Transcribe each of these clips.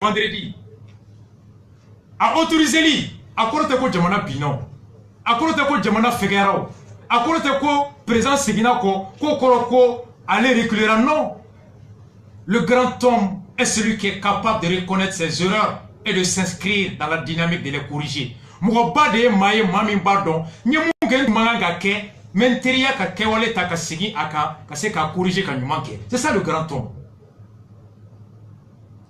vendredi a autorisé li a korote ko jamana bino a korote ko jamana fegeraw a korote ko président Segina ko koro aller reculer. Non, le grand homme est celui qui est capable de reconnaître ses erreurs et de s'inscrire dans la dynamique de les corriger. Mugoba de maye mami badon nyemunge manga ke menteria ka kewale ta ka sigi aka ka se ka corriger ka nyumanke. C'est ça le grand homme.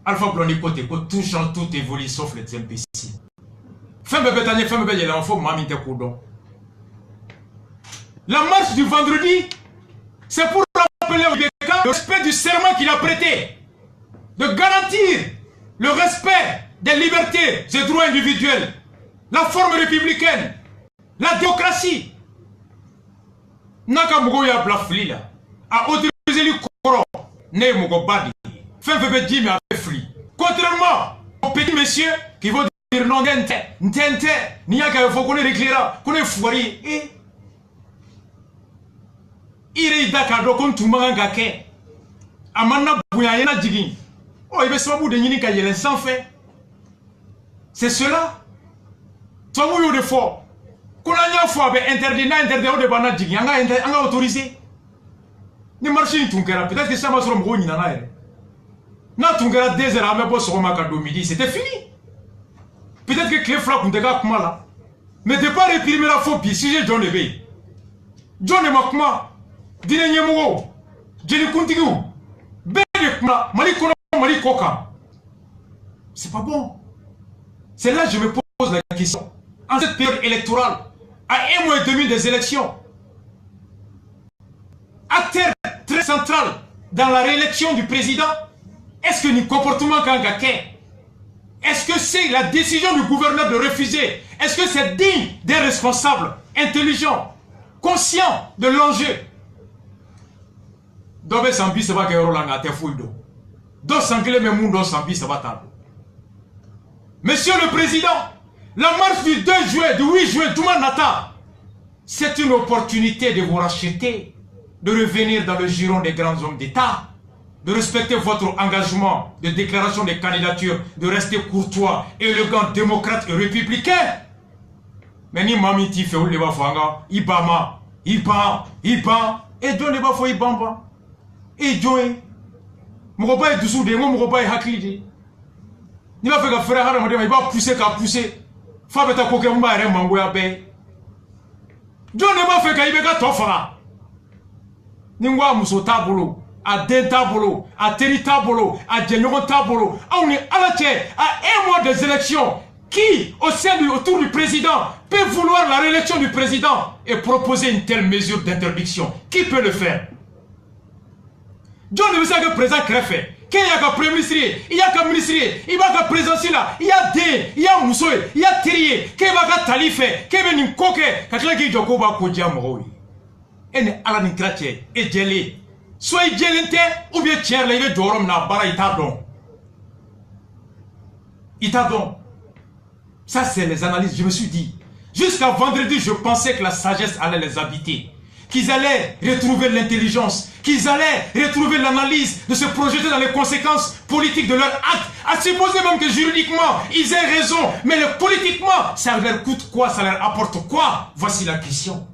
Alpha Blondy côté ko tout change, tout évolue sauf les imbéciles. Fin bébé tanye fin bébé yela enfo mami te kodon. La marche du vendredi, c'est pour rappeler au Ibeka le respect du serment qu'il a prêté, de garantir le respect des libertés et droits individuels, la forme républicaine, la démocratie. Naka mugo ya blafli là, a autorisé le koro, ne mugo badi, fin bébé dit mais avec fli. Contrairement au petit monsieur qui veut dire non n'ente, niaka il faut qu'on éclaira, qu'on est foiri et ire dakado kon tumanga ke amana buya yana jigi oh ibe sababu de nyini ka yelen sans fait. C'est cela sababu yo de fort kula nya fo be interdit de bana jigi anga autorisé ni marché ni tunkera peut-être que ça va sur mgo nyina na ere na tunkera 2 heures ame bo so maka do midi c'était fini. Peut-être que Clé Flak ndega kuma là mais de pas réprimer la phobie si j'ai John Ebe John et Makma dine nyemugo jeli kuntigu bede kuma mali kono mali koka. C'est pas bon. C'est là que je me pose la question. En cette période électorale, à 1 mois et demi des élections, acteur très central dans la réélection du président, est-ce que le comportement kangake, est-ce que c'est la décision du gouverneur de refuser, est-ce que c'est digne d'un responsable intelligent, conscient de l'enjeu? Dobe sambi seba ke yoro langa te fuldo. Do sankele me mundo sambi seba tando. Monsieur le Président, la marche du 2 juillet, du 8 juillet, Douma Nata, c'est une opportunité de vous racheter, de revenir dans le giron des grands hommes d'État, de respecter votre engagement de déclaration de candidature, de rester courtois, élégant, démocrate et républicain. Mais ni mami ti fait ou le bafanga, ibama, iba, et John le bafo ibamba. Et Joe, Mogoba est dessous de moi, Mogoba est hakili. Il va faire que frère Haram, il va pousser, Fabeta Kokemba et Mangoya Bay. John ne va faire qu'il y ait Tofara. Ningwa Muso Tabolo, à Dentabolo, à Teritabolo, à Djenyon Tabolo. On est à la tête, à 1 mois des élections. Qui, autour du président, peut vouloir la réélection du président et proposer une telle mesure d'interdiction? Qui peut le faire? John ne veut pas que le président crée. Qu'il y a un premier ministre, il y a un ministre, il y a un président, il y a des, il y a un mousseau, il y a Terrier, qu'il y a un talifé, qu'il y a un coquet, qu'il y a un jokoba kodjamro. Et ne ala ni krache, et jelly. Soit jelente, ou bien tiers, il est dorom na bara itadon. Itadon. Ça, c'est les analyses. Je me suis dit, jusqu'à vendredi, je pensais que la sagesse allait les habiter. Qu'ils allaient retrouver l'intelligence, qu'ils allaient retrouver l'analyse, de se projeter dans les conséquences politiques de leur acte, à supposer même que juridiquement, ils aient raison, mais politiquement, ça leur coûte quoi, ça leur apporte quoi? Voici la question.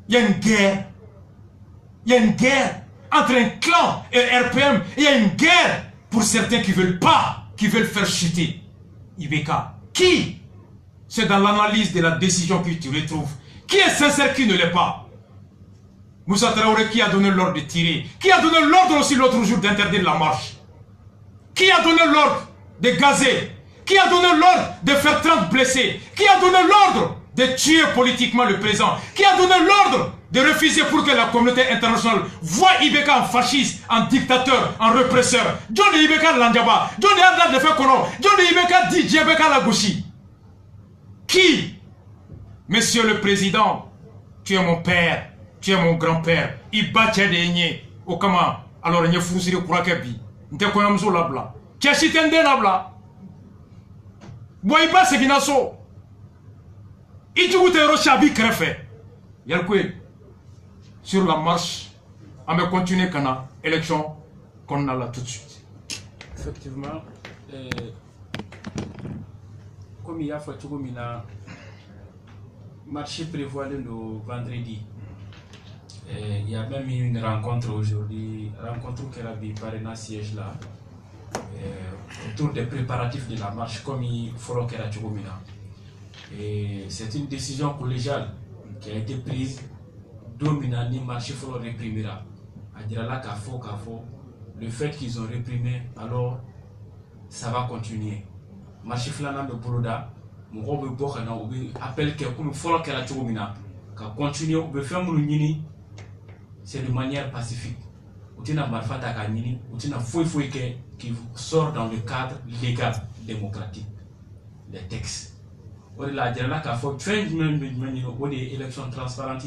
Il y a une guerre. Il y a une guerre entre un clan et RPM. Il y a une guerre pour certains qui ne veulent pas, qui veulent faire chuter Ibeka. Qui? C'est dans l'analyse de la décision que tu retrouves. Qui est sincère, qui ne l'est pas? Moussa Traoré qui a donné l'ordre de tirer? Qui a donné l'ordre aussi l'autre jour d'interdire la marche? Qui a donné l'ordre de gazer? Qui a donné l'ordre de faire 30 blessés? Qui a donné l'ordre de tuer politiquement le président? Qui a donné l'ordre de refuser pour que la communauté internationale voit Ibeka en fasciste, en dictateur, en répresseur? John de Ibeka Landjaba, John de Adla de Fekono, John de Ibeka dit Djebeka Lagouchi. Qui? Monsieur le Président, tu es mon père, tu es mon grand-père. Iba Tchadénie, Okama, alors il y a Fousiri Kourakebi, Ntekoyamzo Labla, Tchachitende Labla, Boiba Seginaso, Idjoute Rochabi Krefe, Yalkwe, sur la marche, on va continuer Kana, élection, qu'on a là tout de suite. effectivement, comme il y a fait tout comme il a marché prévoit le vendredi. Il y a même eu une rencontre aujourd'hui, rencontre qu'elle a par siège là, autour des préparatifs de la marche comme il faut qu'elle a tout comme et c'est une décision collégiale qui a été prise dominant ni marché faut le réprimera. À dire là qu'à faux, le fait qu'ils ont réprimé, alors ça va continuer. Marché flana de Bouloda, mon robe bokana ou appelle que comme faut qu'elle a tout comme qu'à continuer ou faire mon nini. C'est de manière pacifique. Ou tu n'as pas fait ta nini, ou tu n'as fouille qui sort dans le cadre légal démocratique des textes. Ou la dernière qu'à faut faire ou des élections transparentes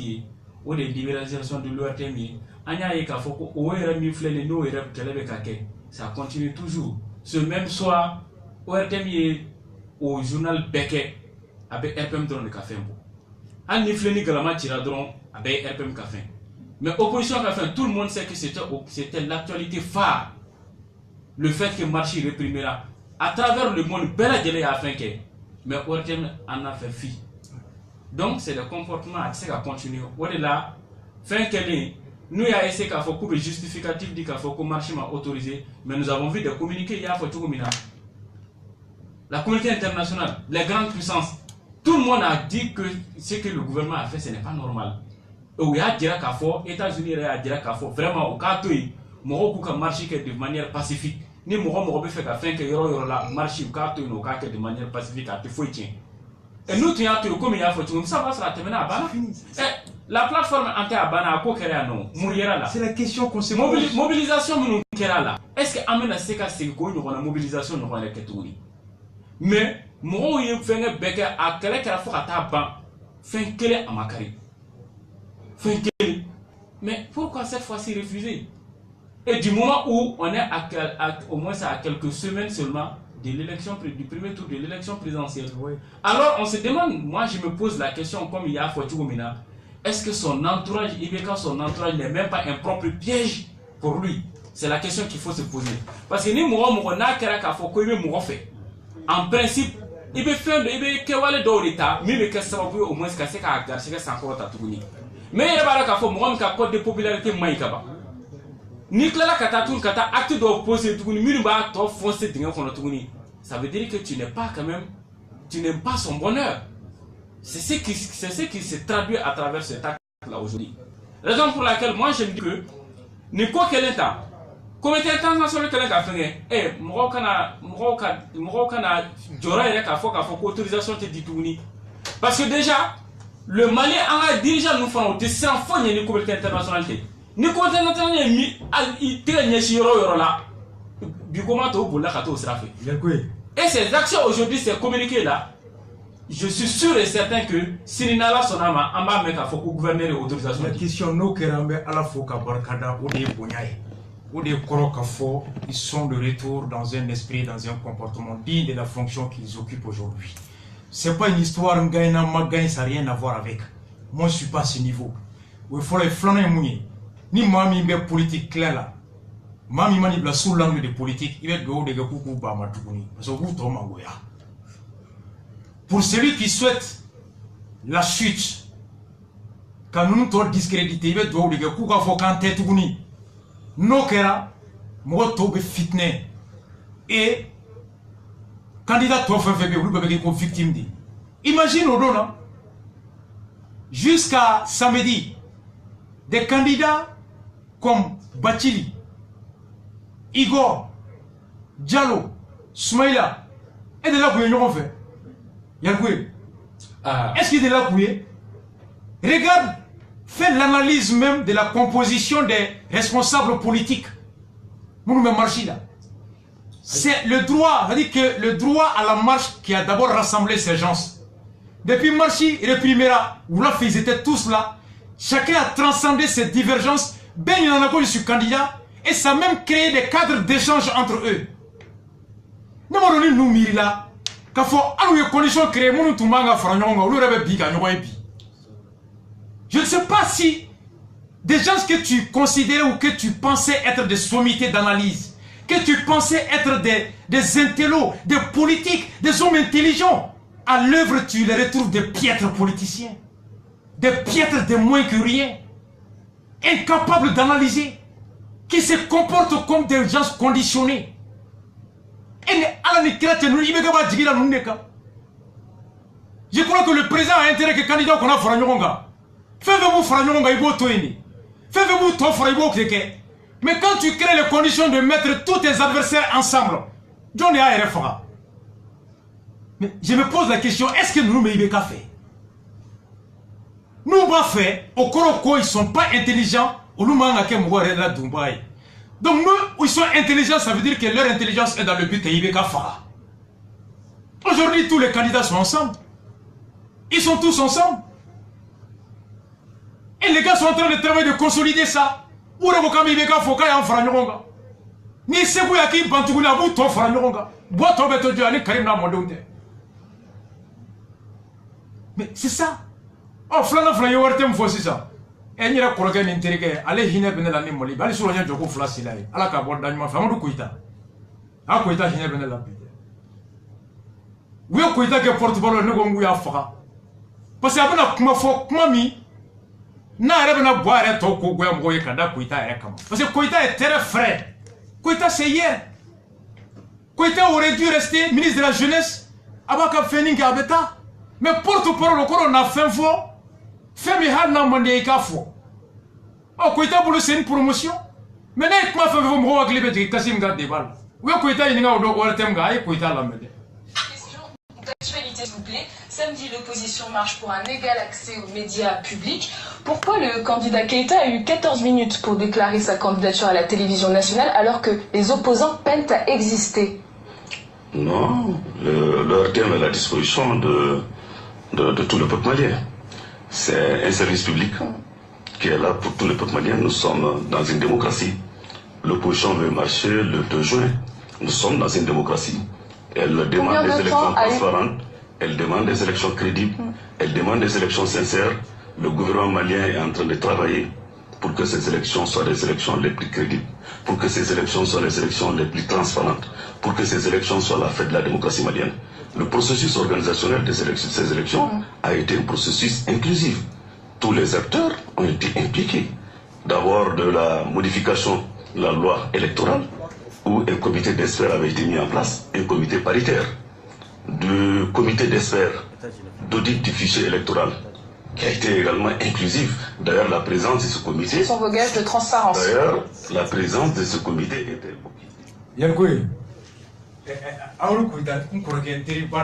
ou des libéralisations de l'ORTM. Anya et qu'à faut ou remifler les noms et repteler ça continue toujours. Ce même soir, ORTM au journal Beke avec RPM dans le café. En nifleni galama tiradron avec RPM café. Mais opposition café, tout le monde sait que c'était l'actualité phare. Le fait que marché réprimera à travers le monde, belle gueule a fait que, mais ORTM en a fait fi. Donc c'est le comportement qui continue. Au-delà, fin qu'elle nous y a essayé qu'il faut que le justificatif dit qu'il faut que le marché m'a autorisé, mais nous avons vu des communiqués il y a fait tout comme la communauté internationale, les grandes puissances, tout le monde a dit que ce que le gouvernement a fait, ce n'est pas normal. Et il y a dit que les États-Unis a dit que vraiment au cas où il faut marcher de manière pacifique. Ni moi fait que y la marché au cas où de manière pacifique à te faut et nous tu as comme il y a fait ça va se la terminer à Bana. La plateforme anti-Abana à quoi non là. C'est la question qu'on se pose. Mobilisation nous là. Est-ce que amène à ce cas c'est qu'on a mobilisation nous va les keturi. Mais moi il fait un bec à quel qu'il faut à ta ban fin quel à Makari. Fin quel. Mais pourquoi cette fois-ci refuser? Et du moment où on est au moins à quelques semaines seulement de l'élection du premier tour de l'élection présidentielle. Oui. Alors on se demande, moi je me pose la question comme il y a Fouatou Gomina, est-ce que son entourage, son entourage n'est même pas un propre piège pour lui? C'est la question qu'il faut se poser. Parce que ni moi on a fait. En principe, il peut faire il peut aller dans l'état, mais il peut savoir au moins ce que c'est qu'à garder ça encore à tout. Mais il y a pas qu'à faire moi un code de popularité maïkaba. Nicolas Katatou Kata acte d'opposer tout le monde va t'offenser ça veut dire que tu n'es pas quand même, tu n'aimes pas son bonheur. C'est ce qui se traduit à travers cet acte là aujourd'hui. Raison pour laquelle moi je me dis que Nico Kelenta, comité international Kelenta fait Morokana Jora et Kafo autorisation te dit tout. Parce que déjà le Mali a déjà nous faisons des sans le comité international. Ni continent il tient Shiro là. Du comment tu pour la kato sera fait. Et ces actions aujourd'hui, ces communiqués là, je suis sûr et certain que Sirinala Sonama, Amba Meka Foko gouverner l'autorisation. La question no kerambe à la foka barkada ou des bonyaï. Ou des korokafo, ils sont de retour dans un esprit, dans un comportement digne de la fonction qu'ils occupent aujourd'hui. C'est pas une histoire Ngaïna Magaï, ça n'a rien à voir avec. Moi je suis pas à ce niveau. Il faut les flâner mouiller. Ni mami be politique claire là. Mami mani bla sous l'angle de politique, il va go de gakuku ba matuguni. Parce que vous trop mangoya. Pour celui qui souhaite la chute, quand nous nous discréditer, il va go de gakuku fo kan tetuguni. No kera mo to be fitne. Et candidat to fait vous be ko victime di. Imagine Odona jusqu'à samedi des candidats comme Bachili, Igor, Diallo, Soumaïla, et de là pour nous fait. Est-ce qu'il est de là pour regarde, fais l'analyse même de la composition des responsables politiques. Nous nous marchons là. C'est le droit, c'est-à-dire que le droit à la marche qui a d'abord rassemblé ces gens. Depuis Marchi, réprimera, où là, ils étaient tous là. Chacun a transcendé ces divergences. Ben il en a quoi je suis candidat. Et ça a même créé des cadres d'échange entre eux. Nous avons nous mis là. Qu'il faut avoir des conditions créées. Je ne sais pas si des gens que tu considérais ou que tu pensais être des sommités d'analyse, que tu pensais être des intellos, des politiques, des hommes intelligents. À l'œuvre, tu les retrouves des piètres politiciens, des piètres de moins que rien, incapables d'analyser, qui se comportent comme des gens conditionnés. Je crois que le président a intérêt que le candidat qu'on a Franjonga. Faites-vous Franjonga, il faut tout aider. Faites-vous tout Franjonga. Mais quand tu crées les conditions de mettre tous tes adversaires ensemble, John est à RFA. Mais je me pose la question, est-ce que nous, Meibeka fait? Nous, on va faire, au Koroko, ils ne sont pas intelligents, au Lumanga Kemouarela Dumbaï. Donc, nous, ils sont intelligents, ça veut dire que leur intelligence est dans le but de Ibeka Fara. Aujourd'hui, tous les candidats sont ensemble. Ils sont tous ensemble. Et les gars sont en train de travailler, de consolider ça. Où est-ce que Ibeka Foka est en Franjonga? Ni Sebouya Bantouguna, vous, ton Franjonga. Bois ton béton, tu as les Karim Namondonde. Mais c'est ça. Oh, Flana Flayo Wartem Fossi ça. Et il y a un intérêt. Allez, Hine Benel ni Moli. Allez, sur le Joko Flasila. À la Cabot d'Anima, Famou Kuita. A Kuita Hine Benel la Pide. Oui, Kuita qui porte-parole, nous avons eu à Fara. Parce que avant kuma fo kuma mi na rebe na boire to ko gwa mboye kada Kuita est comme. Parce que Kuita est très frais. Kuita c'est hier. Kuita aurait dû rester ministre de la jeunesse avant qu'a Fening Abeta. Mais porte-parole on a fait faux. Fait mi hanna mandé kafo. Oh Kuita pour c'est une promotion. Mais n'est comment fait vous mro agli be Kassim Gade bal. Oui Kuita il nga odo wartem ga ay Kuita la mede. Question d'actualité s'il vous plaît. Samedi, l'opposition marche pour un égal accès aux médias publics. Pourquoi le candidat Keïta a eu 14 minutes pour déclarer sa candidature à la télévision nationale alors que les opposants peinent à exister? Non, leur terme est à la disposition de tout le peuple malien. C'est un service public qui est là pour tout le peuple malien. Nous sommes dans une démocratie. L'opposition veut marcher le 2 juin. Nous sommes dans une démocratie. Elle demande des élections transparentes. Elle demande des élections crédibles, elle demande des élections sincères. Le gouvernement malien est en train de travailler pour que ces élections soient les élections les plus crédibles, pour que ces élections soient les élections les plus transparentes, pour que ces élections soient la fête de la démocratie malienne. Le processus organisationnel de ces élections a été un processus inclusif. Tous les acteurs ont été impliqués. D'abord de la modification de la loi électorale, où un comité d'experts avait été mis en place, un comité paritaire, du comité d'experts d'audit du fichier électoral qui a été également inclusif. D'ailleurs, la présence de ce comité... Ce sont vos gages de transparence. D'ailleurs, la présence de ce comité était... Yankoui, Aourououida, on croit qu'il y a un terrible.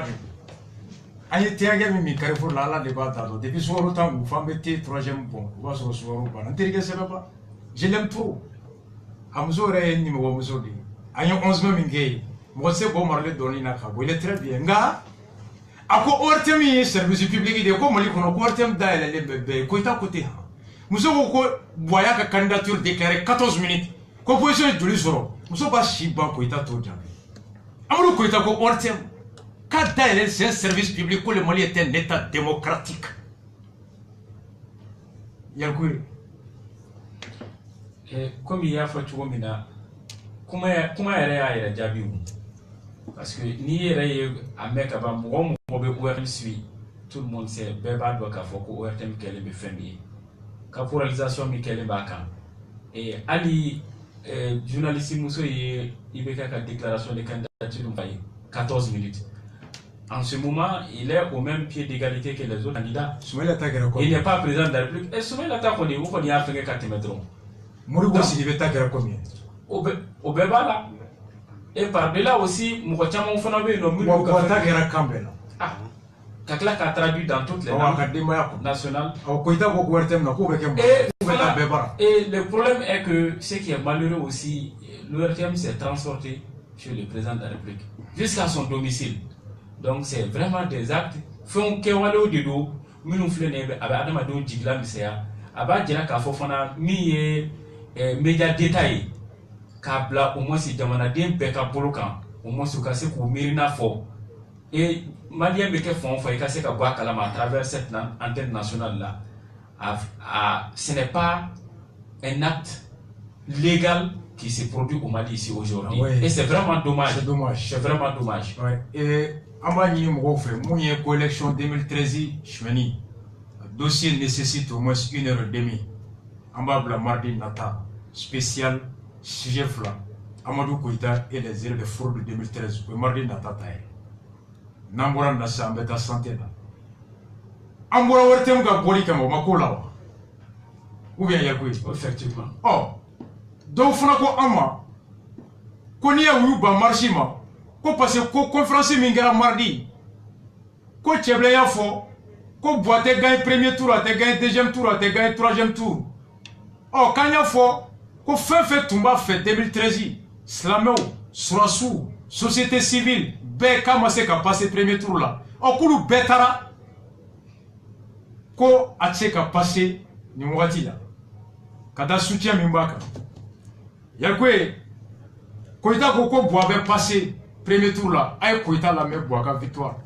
Aïe, tu as gagné mi Carrefour là, débat. Depuis ce temps, vous faites troisième point. Vous voyez ce soir, vous n'intéressez c'est pas. Je l'aime trop. Amzore est numéro 11. Aïe, 11 minutes. Moi, c'est bon, Marley Donina Kabo. Il est très bien. Nga, à quoi ortemi service public, il est comme on a ortem d'aller les bébés, Koita côté. Nous avons voyé la candidature déclarée 14 minutes. Composition de l'Isoro. Nous sommes pas Shiba Koita Toja. Amourou Koita ko ortem. Quand d'aller, c'est un service public, le Mali est un état démocratique. Yankoui. Comme il y a fait tout mina, comment est-ce qu'il y a parce que ni à Mekaba, moi, je suis tout le monde sait, Beba doit faire que ORTM qu'elle est famille. Caporalisation, Mikel Mbaka. Et Ali, journaliste Mousso, il y a une déclaration de candidature 14 minutes. En ce moment, il est au même pied d'égalité que les autres candidats. Il n'est pas président de la République. Et souvent, l'attaque, on y a fait 4 mètres. Mourigo, s'il veut t'attaquer combien? Au Beba là. Et par-delà aussi, Moukachama Moufonabe, ah, Kakla a traduit dans toutes les langues nationales. Et le problème est que ce qui est malheureux aussi, l'ORTM s'est transporté chez le président de la République, jusqu'à son domicile. Donc c'est vraiment des actes. Font Kewalo de dos, Minouflene, Abadamado Jigla Misea, Abadjana Kafofana, mi médias détaillés. Kabla au moins si jamana dem beka bolokan au moins se casser pour mirina fort et malien beke font faut casser ka bois kalama à travers cette antenne nationale là ce n'est pas un acte légal qui se produit au Mali ici aujourd'hui. Ah ouais. Et c'est vraiment dommage. C'est dommage. C'est vraiment dommage. Ouais. Et Ambani Mouroufé, Mouye collection 2013, Chouani, dossier nécessite au moins 1h30. Ambabla Mardi Nata, spécial, sujet fla, Amadou Koïta et les élèves de fraude de 2013, le Mardi Nata Taï. Nambora Nassa, Ambeta Santé. Ambora Wertemga Bolikamo, Makola. Ou bien Yakoui. Effectivement. Oh, donc Fonako Ama, Konia Wuba Marchima, ko parce que conférence Mingera mardi, ko Tchebleya fo, ko Boite gagne premier tour, te gagne deuxième tour, te gagne troisième tour. Oh, Kanya fo, ko fait Tumba fait 2013, Slameo, Sourassou, société civile, Beka Masé ka passé premier tour là. Oh, Koulou Betara, ko Atse ka passé, ni Mwati là. Kada soutien Mimbaka. Yakwe, Koïta Koko Boabe passé, premier tour là, aïe Koïta la même Boaka victoire.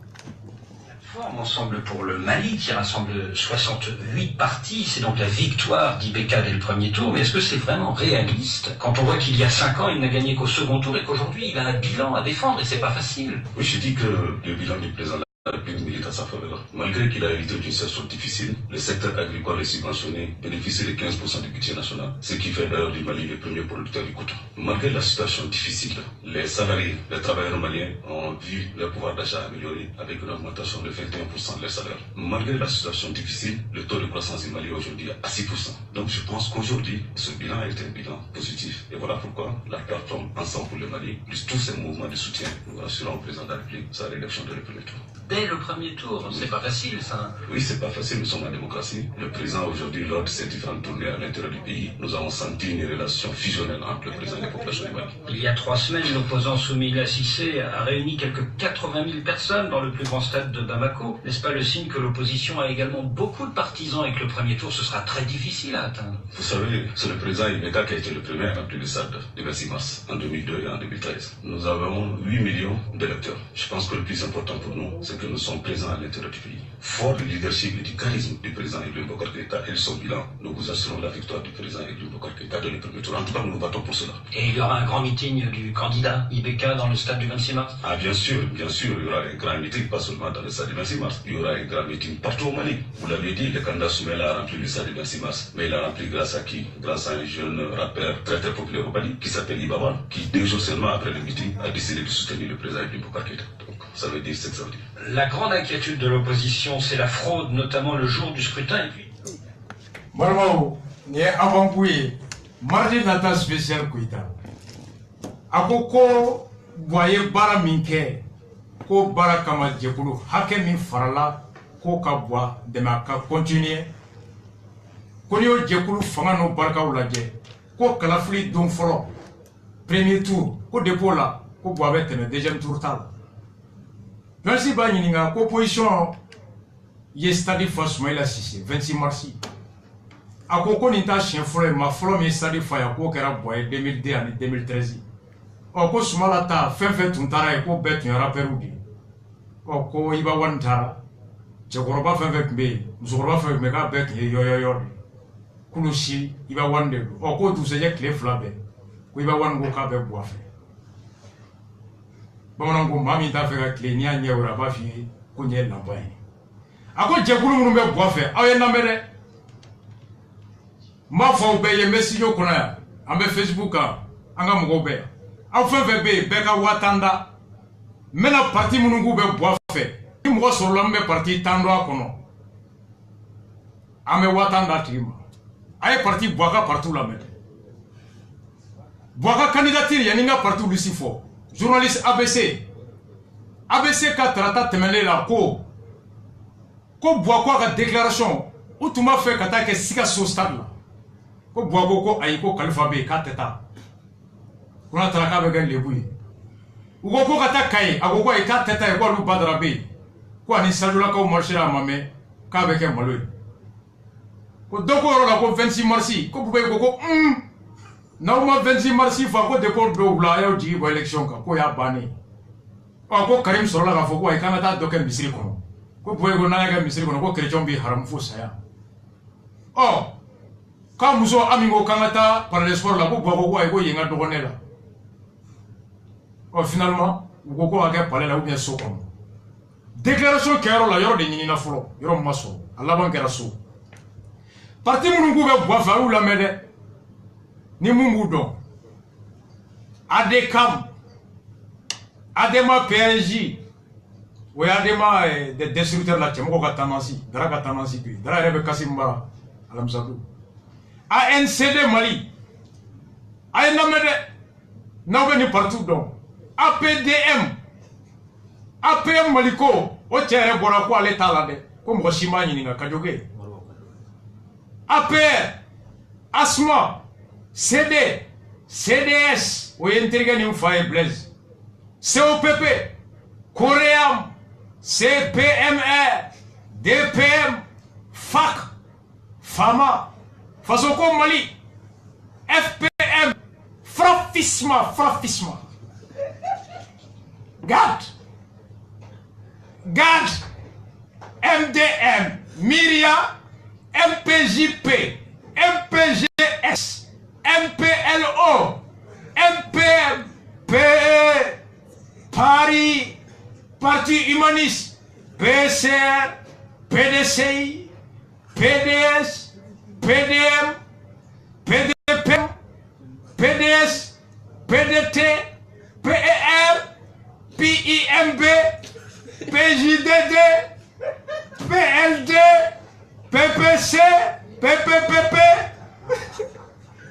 La plateforme Ensemble pour le Mali qui rassemble 68 partis, c'est donc la victoire d'Ibeka dès le premier tour, mais est-ce que c'est vraiment réaliste quand on voit qu'il y a 5 ans il n'a gagné qu'au second tour et qu'aujourd'hui il a un bilan à défendre et c'est pas facile? Oui, je dis que le bilan du président de la République milite à sa faveur. Malgré qu'il a hérité d'une situation difficile, le secteur agricole est subventionné, bénéficie de 15% du budget national, ce qui fait d'ailleurs du Mali le premier producteur du coton. Malgré la situation difficile, les salariés, les travailleurs maliens ont vu leur pouvoir d'achat amélioré avec une augmentation de 21% de leur salaire. Malgré la situation difficile, le taux de croissance du Mali aujourd'hui est à 6%. Donc je pense qu'aujourd'hui, ce bilan est un bilan positif. Et voilà pourquoi la plateforme Ensemble pour le Mali, plus tous ces mouvements de soutien, nous assurons au président de la République sa réélection de le premier tour. Dès le premier tour, c'est pas facile ça. Oui, c'est pas facile, nous sommes en démocratie. Le président aujourd'hui, lors de ces différentes tournées à l'intérieur du pays, nous avons senti une relation fusionnelle entre le président et les populations du Mali. Il y a 3 semaines, l'opposant Soumaïla Cissé a réuni quelques 80 000 personnes dans le plus grand stade de Bamako. N'est-ce pas le signe que l'opposition a également beaucoup de partisans et que le premier tour, ce sera très difficile à atteindre? Vous savez, c'est le président Ibeka qui a été le premier à remplir le stade du 26 mars en 2002 et en 2013. Nous avons 8 millions d'électeurs. Je pense que le plus important pour nous, c'est que nous sommes présents à l'intérieur du pays. Fort du leadership et du charisme du président Ibrahim Boubacar Keïta et de son bilan, nous vous assurons la victoire du président Ibrahim Boubacar Keïta dans le premier tour. En tout cas, nous nous battons pour cela. Et il y aura un grand meeting du candidat Ibeka dans le stade du 26 mars? Ah, bien sûr, il y aura un grand meeting, pas seulement dans le stade du 26 mars. Il y aura un grand meeting partout au Mali. Vous l'avez dit, le candidat Soumaïla a rempli le stade du 26 mars. Mais il a rempli grâce à qui? Grâce à un jeune rappeur très très populaire au Mali qui s'appelle Ibawan, qui 2 jours seulement après le meeting a décidé de soutenir le président Ibrahim Boubacar Keïta. Donc, ça veut dire ce que ça veut dire. La grande inquiétude de l'opposition, c'est la fraude, notamment le jour du scrutin. Et puis... Marmao, ni avant Kouye, mardi nata spécial Koïta. Akoko, voyez bara minke, ko bara kama djekulu, hake min farala, ko ka bois, dema ka continuer. Konyo djekulu fangano baraka oulaje, ko kalafli don folo, premier tour, ko dépôt là, ko bois avec deuxième tour tal. Merci Banyinga, opposition ye stade fa Soumaïla Cissé 26 mars. A ko ni ta chien folo ma folo mi stade fa ya ko kera boy 2002 ani 2013. O ko Soumaïla ta fait tuntara e ko betu rappeur bi. O ko iba wantara. Je koroba fait be, musoroba fait me ka betu yo. Kulushi iba wande. O ko du seje clé flabe. Ko iba wan go ka be boafe. Bamanan ko mami ta fait ka clé ni anya ura ba fi ko nyel na boy. Ako jekulu munu be boafe aye namere ma fo be ye message ko na ambe Facebook anga mugo be afa be ka watanda mena parti munu go be boafe ni mugo so lambe parti tando akono ame watanda trima aye parti boaka partout la mede boaka candidature yaninga partout lucifo journaliste ABC ka trata temele la ko boako ka déclaration ou tu m'as fait kata ke sika so stade là ko boako ko ayi ko Khalifa be ka teta kuna traka be gan lebuyi u ko kata kai agogo ay ka teta ko lu badra be ko ani salula ko marchera mame ka be ke maloy ko doko la ko 26 mars ko bube ko normal 26 mars fa ko dépôt do la yo di bo élection ka ko ya bani ko Karim sorola ka fo ko ay kana ta doken bisiri ko ko boy go na ga misiri ko chrétien bi haram fo saya quand muso amingo kangata par l'espoir la ko bako ko yenga dogone la finalement ko ko aga parler là ou bien so comme déclaration kero la yoro de nyina folo yoro maso alla ban kera so parti mungu be boa fa ou la mede ni mumbu don adekam adema PNJ ou adema des destructeurs la temo ko tanansi dara ka tanansi bi dara rebe kasimba alamsadou ANCD Mali ay namede nawbe ni partout donc APDM Maliko o tere bora ko ale tala de ko mo shima nyini nga kajoge APR ASMA CD CDS o yentriga ni mfaye Blaise COPP Coréam CPMR DPM FAC FAMA Fasoko Mali FPM Frappissement GAD MDM Myria MPJP MPGS MPLO MPM PE Paris Parti Humaniste PCR PDCI PDS PDM PDP PDS PDT PER PIMB PJDD PLD PPC PPPP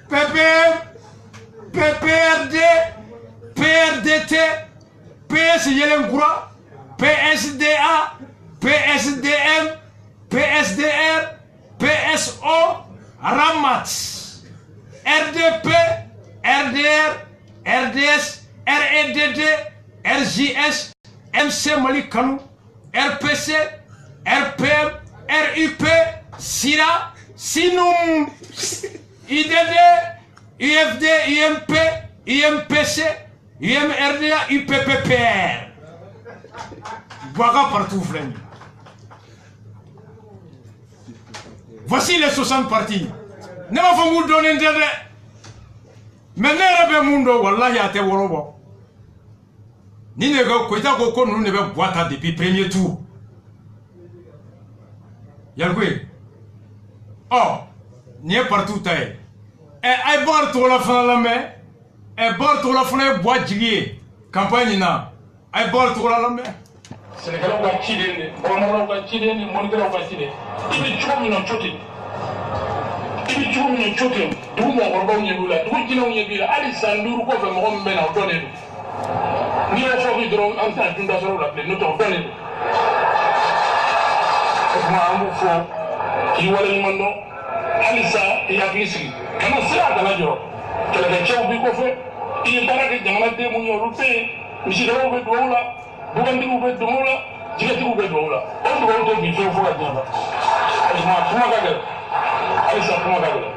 PPM PPRD PRDT PS Yelenkura PSDA PSDM PSDR PSO Ramat RDP RDR RDS REDD RJS MC Mali Kanu RPC RPM RUP SIRA SINUM IDD UFD UMP UMPC UMRDA UPPPR Boaga partout frère. Voici les 60 partis. Ne va pas vous donner de mais ne rebe mundo wallahi ate worobo. Ni ne go koita go ko nu ne be boita depuis premier tour. Yalgwe. Oh, ni partout tay. E ay bor to la fin la main. E bor to la fin bois jigi. Campagne na. Ay bor to la main. Sénégalais va tirer, Borneo va tirer, Moniteur va tirer. Il est toujours une chute. Il est toujours une chute. Tout le monde va venir là. Tout le monde va venir là. Allez, ça nous recouvre, mais on va venir donner. Ni on fait du drone, en train de faire la plaie, nous t'en donnons. Moi, on vous faut, il va le monde. Allez, ça, il y a ici. Comment c'est là, dans la journée? Quelqu'un qui a oublié qu'on fait, il est barré dans la démoniaque européenne. Monsieur le roi, vous êtes là. Bugandi ube dola, jigati ube dola. On doit être bien fait pour la diable. Comment gagner? Allez ça, comment gagner?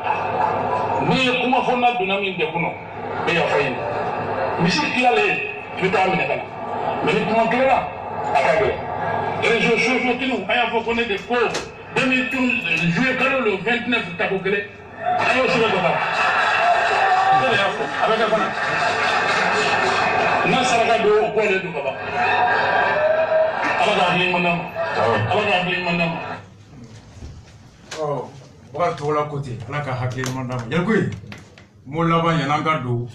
Ni comment faut na dunami de kuno, mais ya failli. Monsieur qui allait, je vais terminer là. Mais comment clair? À gagner. Et je suis nous, ayant faut connaître des pauvres. 2012, juillet le 29 taboukelé. Allez aussi le gars. Avec la bonne. Non, ça va être au point de tout là-bas. Oh, voilà tout la côté. Là, qu'à hacker madame. Yalgwe. Moulaba yananga do.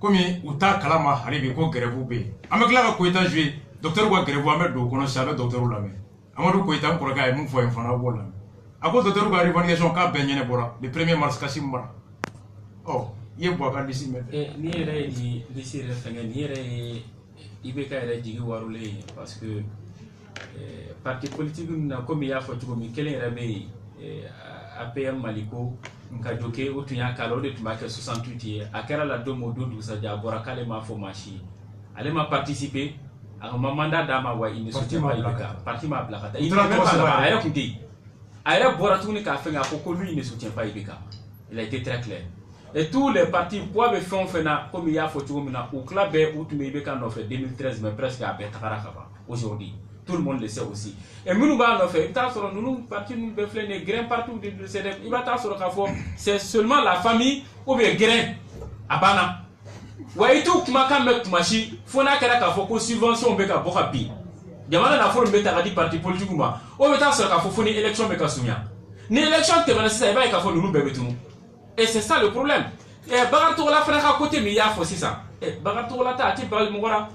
Comme uta kalama arrive ko grève be. Amekla ko ita jouer. Docteur wa grève amed do kono sabe docteur lame. Amadou ko ita ko ga mu fo infana bola. Ako docteur ga revendication ka benyene bora. Le 1er mars kasimba. Oh. Ni yɛrɛ ye lisi yɛrɛ fɛngɛ ni yɛrɛ ye IBK yɛrɛ jigi warule ye parce que parti politique na komi y'a fɔ cogo min kelen yɛrɛ bɛ yen APM Maliko ka jo kɛ o tun y'a kala o de tun b'a kɛ 68 ye a kɛra la don o don dugusajɛ a bɔra k'ale m'a fɔ maa si ye ale ma participer a ma mandat d'a ma wa il ne soutient pas IBK parti m'a bila ka taa il ne même pas là-bas a yɛrɛ tun tɛ yen a yɛrɛ bɔra tuguni k'a fɛngɛ a ko ko lui il ne soutient pas IBK il a été très clair. Et tous les partis, poids de fond, comme il y a fait, au club, où tu m'as fait 2013, mais presque à Betakara aujourd'hui. Tout le monde le sait aussi. Et nous, nous avons fait, nous partis, nous avons des grains partout, c'est seulement la famille ou bien grains à Bana. Ouais, tout qui m'a quand même machi, faut n'a qu'à la fois subvention beka bokapi. Yamana na faut mettre à 10 partis politiques ou pas. Au métal sur la faut une élection beka sounia. Ni élection te va ça va qu'à faut nous bébé tout. Et c'est ça le problème. Et Bagatou la frère à côté mais il y a aussi ça. Et Bagatou la ta ti parle mongora.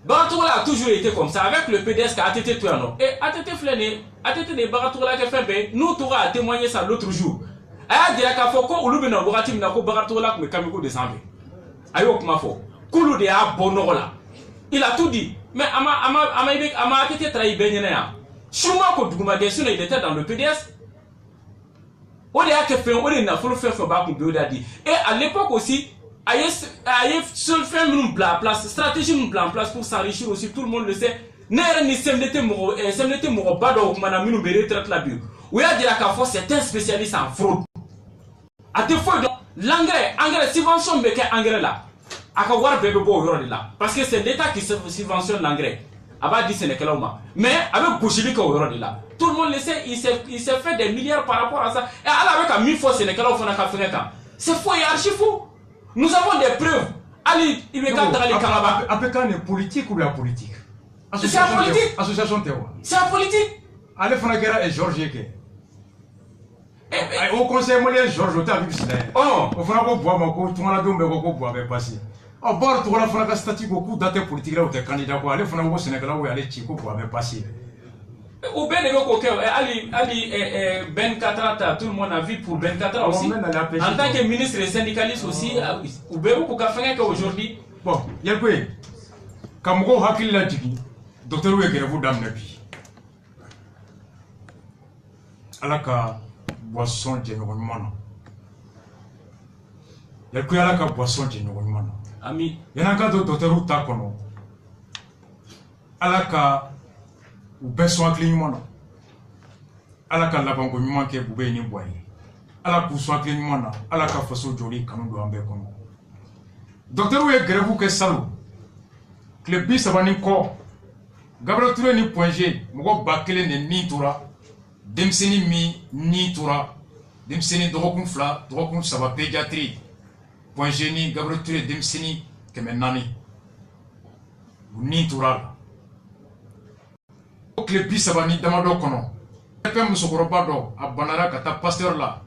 Bagatou la a toujours été comme ça avec le PDS qui a été tout non. Et ATT flené, ATT de Bagatou la qui fait nous t'aura témoigné ça l'autre jour. A dire qu'à faut ko ulu bena bogati na ko Bagatou la comme kamiko descendre. Ayo kuma fo kulu de a bono la il a tout dit mais ama été trahi benyene ya chuma ko duguma de sunu il était dans le PDS on a que fait on a fait ba ko be dit et à l'époque aussi aye seul fait une place stratégie une place pour s'enrichir aussi tout le monde le sait nere ni semnete mo bado kuma na minu be retraite la bu ou ya dire ka fo c'est un spécialiste en fraude à des fois l'engrais, engrais, subvention, mais qu'est engrais là? À quoi voir bébé beau là? Parce que c'est l'État qui subventionne l'engrais. Aba dit Sénégal mais avec Bouchili qui est là. Tout le monde le sait, il s'est fait des milliards par rapport à ça. Et alors avec un 1000 fois Sénégal au fond c'est faux et archi faux. Nous avons des preuves. Ali, il veut quand les Karabakh. Après quand est politique ou la politique? C'est la politique. Association Théo. C'est la politique. Allez Fanagera et Georges Eke. Au conseil malien, Georges Ota a vu ça. Oh, au fond, on voit mon tout le monde a vu passer. Oh, bord, tout le monde a statut beaucoup d'attentes politiques là où des candidats pour aller au Sénégal où aller Chico pour avoir passé. Au Ben Ali Ben Katrata, tout le monde a vu pour Ben Katra aussi. En tant que ministre et syndicaliste aussi, ou Ben pour faire qu'aujourd'hui. Bon, il y a quoi? Comme vous Hakil l'a dit, docteur Ouegere vous dame Nabi. Alaka. Boisson de Nogoumana. Il y a quoi la boisson de Nogoumana? Ami. Il y a un cas de docteur Outakono. Alaka ou besoin clignement. Alaka la banque du manque pour bénir boyer. Alaka pour soin clignement. Alaka façon jolie quand nous doit en bécono. Docteur Ouegere vous que salou. Que le bis abani ko. Gabriel Touré ni point G. Mogo bakele ne ni toura. Demseni mi ni tura demseni drokun fla drokun saba pédiatrie point génie Gabriel Touré demseni kemenani ni tura o klebi saba ni damado kono pe musokoroba do abanara kata pasteur la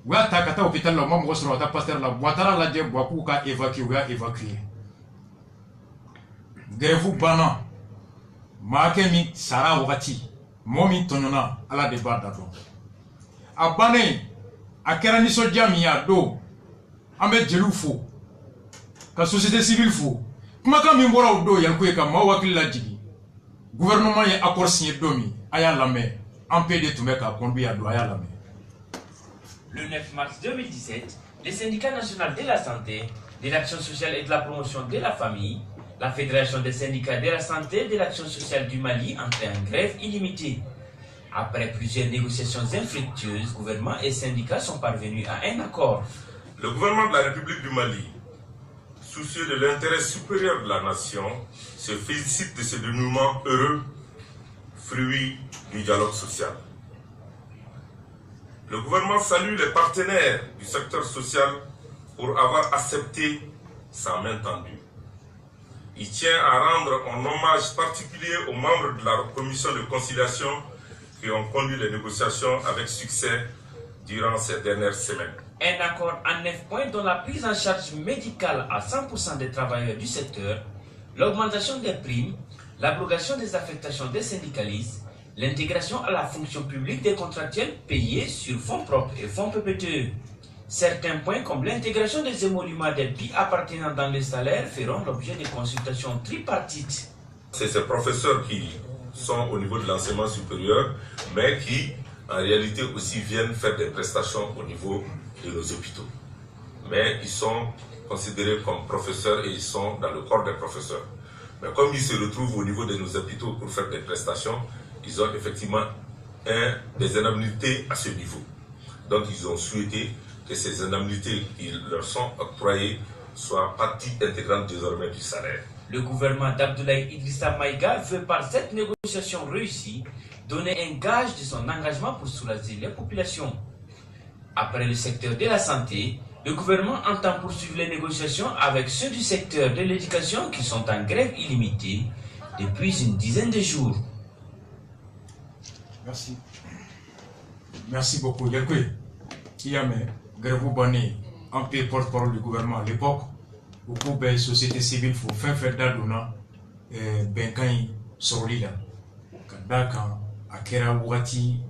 wa ta kata hôpital la mo soro ta pasteur la boitara la je boaku ka évacuer grève bana makemi sara wakati Momi tonona ala de barda do. Abane akera ni soja mi ya do. Ambe jelu fo. Ka société civile fo. Kuma ka mi mbora do ya ko e ka ma wakil la jigi. Gouvernement y accord signé domi aya lamé. En PD tout mec a conduit à do aya lamé. Le 9 mars 2017, les syndicats nationaux de la santé, de l'action sociale et de la promotion de la famille, la Fédération des syndicats de la santé et de l'action sociale du Mali entraient en grève illimitée. Après plusieurs négociations infructueuses, gouvernement et syndicats sont parvenus à un accord. Le gouvernement de la République du Mali, soucieux de l'intérêt supérieur de la nation, se félicite de ce dénouement heureux, fruit du dialogue social. Le gouvernement salue les partenaires du secteur social pour avoir accepté sa main tendue. Il tient à rendre un hommage particulier aux membres de la commission de conciliation qui ont conduit les négociations avec succès durant ces dernières semaines. Un accord en 9 points dont la prise en charge médicale à 100% des travailleurs du secteur, l'augmentation des primes, l'abrogation des affectations des syndicalistes, l'intégration à la fonction publique des contractuels payés sur fonds propres et fonds PPTE. Certains points comme l'intégration des émoluments des PI appartenant dans les salaires feront l'objet de consultations tripartites. C'est ces professeurs qui sont au niveau de l'enseignement supérieur, mais qui en réalité aussi viennent faire des prestations au niveau de nos hôpitaux. Mais ils sont considérés comme professeurs et ils sont dans le corps des professeurs. Mais comme ils se retrouvent au niveau de nos hôpitaux pour faire des prestations, ils ont effectivement des indemnités à ce niveau. Donc ils ont souhaité que ces indemnités qui leur sont octroyées soient partie intégrante désormais du salaire. Le gouvernement d'Abdoulaye Idrissa Maïga veut par cette négociation réussie donner un gage de son engagement pour soulager les populations. Après le secteur de la santé, le gouvernement entend poursuivre les négociations avec ceux du secteur de l'éducation qui sont en grève illimitée depuis une dizaine de jours. Merci. Merci beaucoup. Yelkwe, qui a mis grève bonné en paix porte-parole du gouvernement à l'époque, au cours de la société civile, il faut faire d'aduna, benkai sorlila. Kandaka, akera wati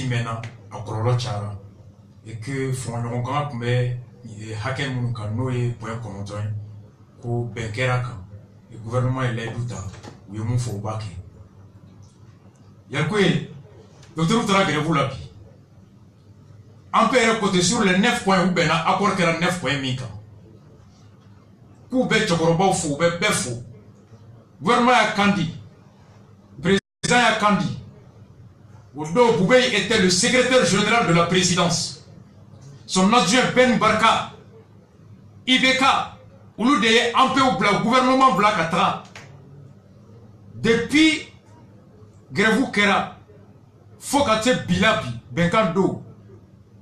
mena, akorolo chara. Et que font un grand mais haken mun kan noye point commentaire ko benkera kan le gouvernement est là douta ou mon fo baki yakwe docteur tra grève la bi en père côté sur les 9 points ou bena accord que 9 points mika ku be chokoroba fo be befo gouvernement a kandi président a kandi Odo Boubey était le secrétaire général de la présidence. Son adjoint Ben Barka, Ibeka, Ouloudeye, Ampé au gouvernement Blakatra. Depuis Grevou Kera, Fokate Bilabi, Benkando,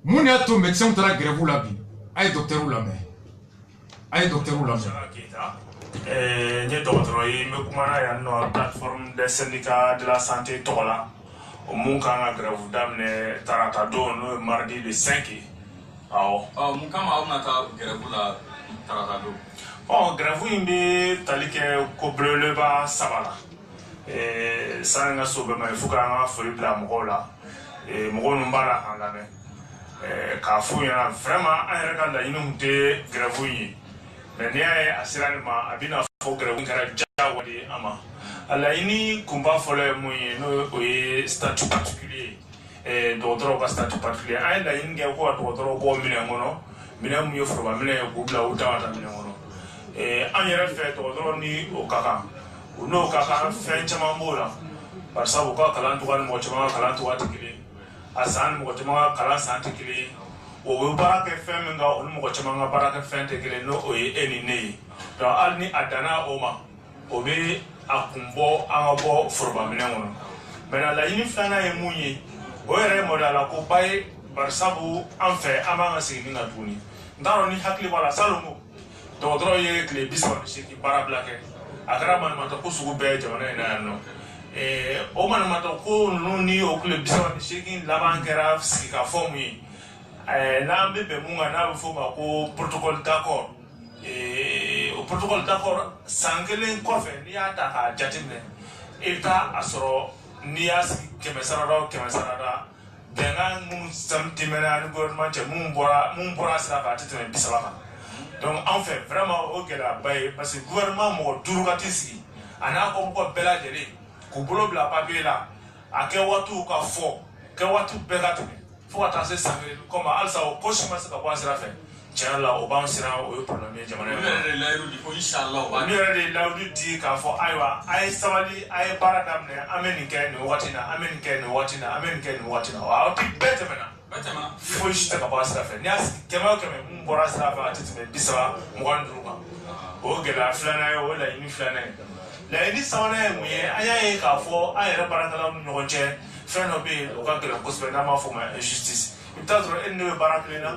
Mouniato médecin Tara Grevou Labi, Aïe docteur Oulame. Aïe docteur Oulame. Nous avons une plateforme des syndicats de la santé Tola. Mon camp grève d'amener Tarata no mardi le 5. Mon camp a grève la Tarata. Bon, grève imbe talike kobre le ba sabala. Et ça n'a sauvé mais il faut qu'on a fait le blanc mola. Et mon numbara en la main. Kafu yana vraiment un regard la inonde grève yi. Mais néa asiralement abina fo grève kara jawadi ama. Alors, il y a combat un statut particulier. D'autres statut particulier. Il y a une guerre qui a akumbo angabo forba menengono mena la yini flana e munyi o yere modala ko baye barsabu anfe amanga sigi na duni ndaro ni hakli wala salomo to dro ye kle biswa shiki barablake akara man mata ko sugu be jamana ina no o man mata ko nuni o kle biswa shiki labankera sika fomu na mbebe munga na foma ko protocole d'accord au protocole d'accord sangelen kofe ni ata ka jatimne eta asoro ni as kemesarada dengan mun samtimena ni gouvernement mun bora sira ka titene bisaba donc en fait vraiment au gela bay parce que gouvernement mo durugati ana ko ko bela jeli ko bolo bla papier la ake watu ka fo ke watu begatu fo atase sangelen comme alsa o koshima sa ka wasira fe Tiens-là, au banc, c'est là où le problème est. On est là où dit qu'à fond, aïe, savali, aïe, paradamne, américaine, watina, américaine, watina. Ah, tu bête maintenant. Faut juste pas passer la fête. Nias, comment que mon boras la va, tu te mets bisava, mon droit. Oh, que la flâne, oh, la ini flâne. La ini savane, oui, aïe, qu'à fond, aïe, reparatala, nous retient, faire nos billes, au cas que le gospelama faut ma injustice. Peut-être elle ne veut pas rappeler là,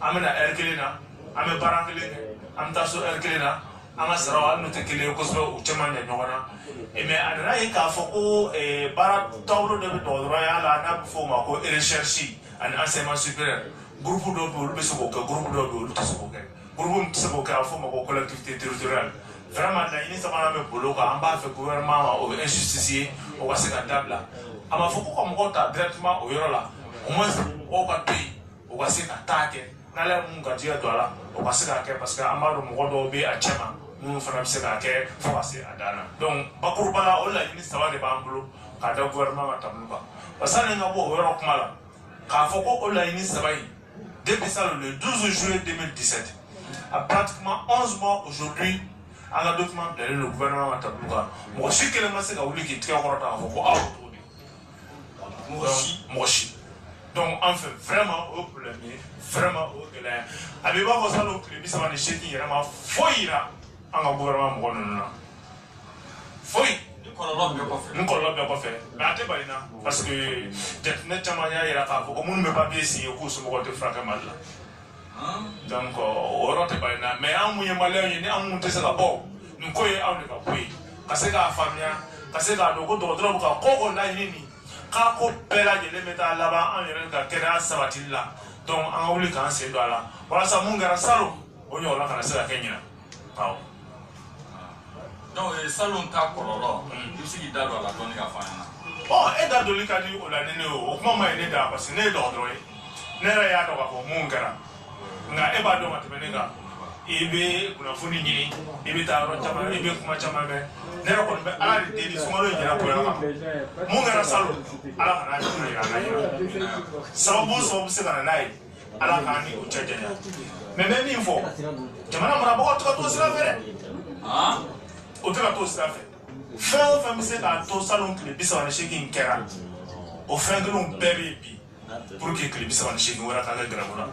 amena erkelina, ame barakelina, amtaso erkelina, amasara nous te kele kosbo uchemanya nyona. Et mais anana e ka foko e bara tawlo de royal na foma ko recherche en enseignement supérieur. Groupe do besoko ka groupe do tsoko ka. Groupe tsoko ka foma ko collectivité territoriale. Vraiment la ini sama me boloka amba fe gouvernement o injustice o waseka tabla. Ama foko ko mota directement o yorola. Au moins, on va payer, on va se attaquer. N'allez pas dire là, on va se attaquer parce que Amaro Mogodobe a Tchama, nous faisons se attaquer, faut passer à Dana. Donc, Bakurba, on l'a dit, ça va de Banglo, quand le gouvernement a tablouka. Parce que nous avons eu un mal. Quand Foko, on l'a dit, ça va depuis ça, le 12 juillet 2017, à pratiquement 11 mois aujourd'hui, à la document le gouvernement a tablouka. Moi, je suis que le massé a oublié qu'il était encore à Foko. Moshi. Donc, en fait, vraiment, au problème, vraiment, au délai. Avec vous, ça, le club, ça va nous chérir, vraiment, foira, en gouvernement, mais à te balina parce que net chamanya ira ka ko mun me papier signé ko so ko te fraka mal donc oro te balina mais amu ye malay ni amu te sa bo ni ko ye awu ka koyi ka se ka famia ka se ka do ko do ka ko la ni ka ko pela je le meta laba an yere ka kera sabatilla donc an wuli kan se do ala wala sa mun gara salo o nyola kana se ka kenyina taw non salon ta kororo il sigi da do la doni ka fana oh e da do li ka di o la nene o kuma ma ne da parce ne do do ne ra ya do ka ko mun gara nga e ba do ma te menega ibe kuna funi nyini ibe ta ro chama ibe kuma chama be ne ra ko be ala de di sumalo nyina ko ya mun gara salo ala kana ni ya na sababu se kana nai ala kana ni o chejenya mais même info jamana mara ba ko to sira fere o te ka to sira fɛ fɛn o fɛn bɛ se k'a to salon tile 38 kɛra o fɛn kelenw bɛɛ bɛ yen bi pour que tile 38 wɛrɛ ka kɛ gɛrɛbu la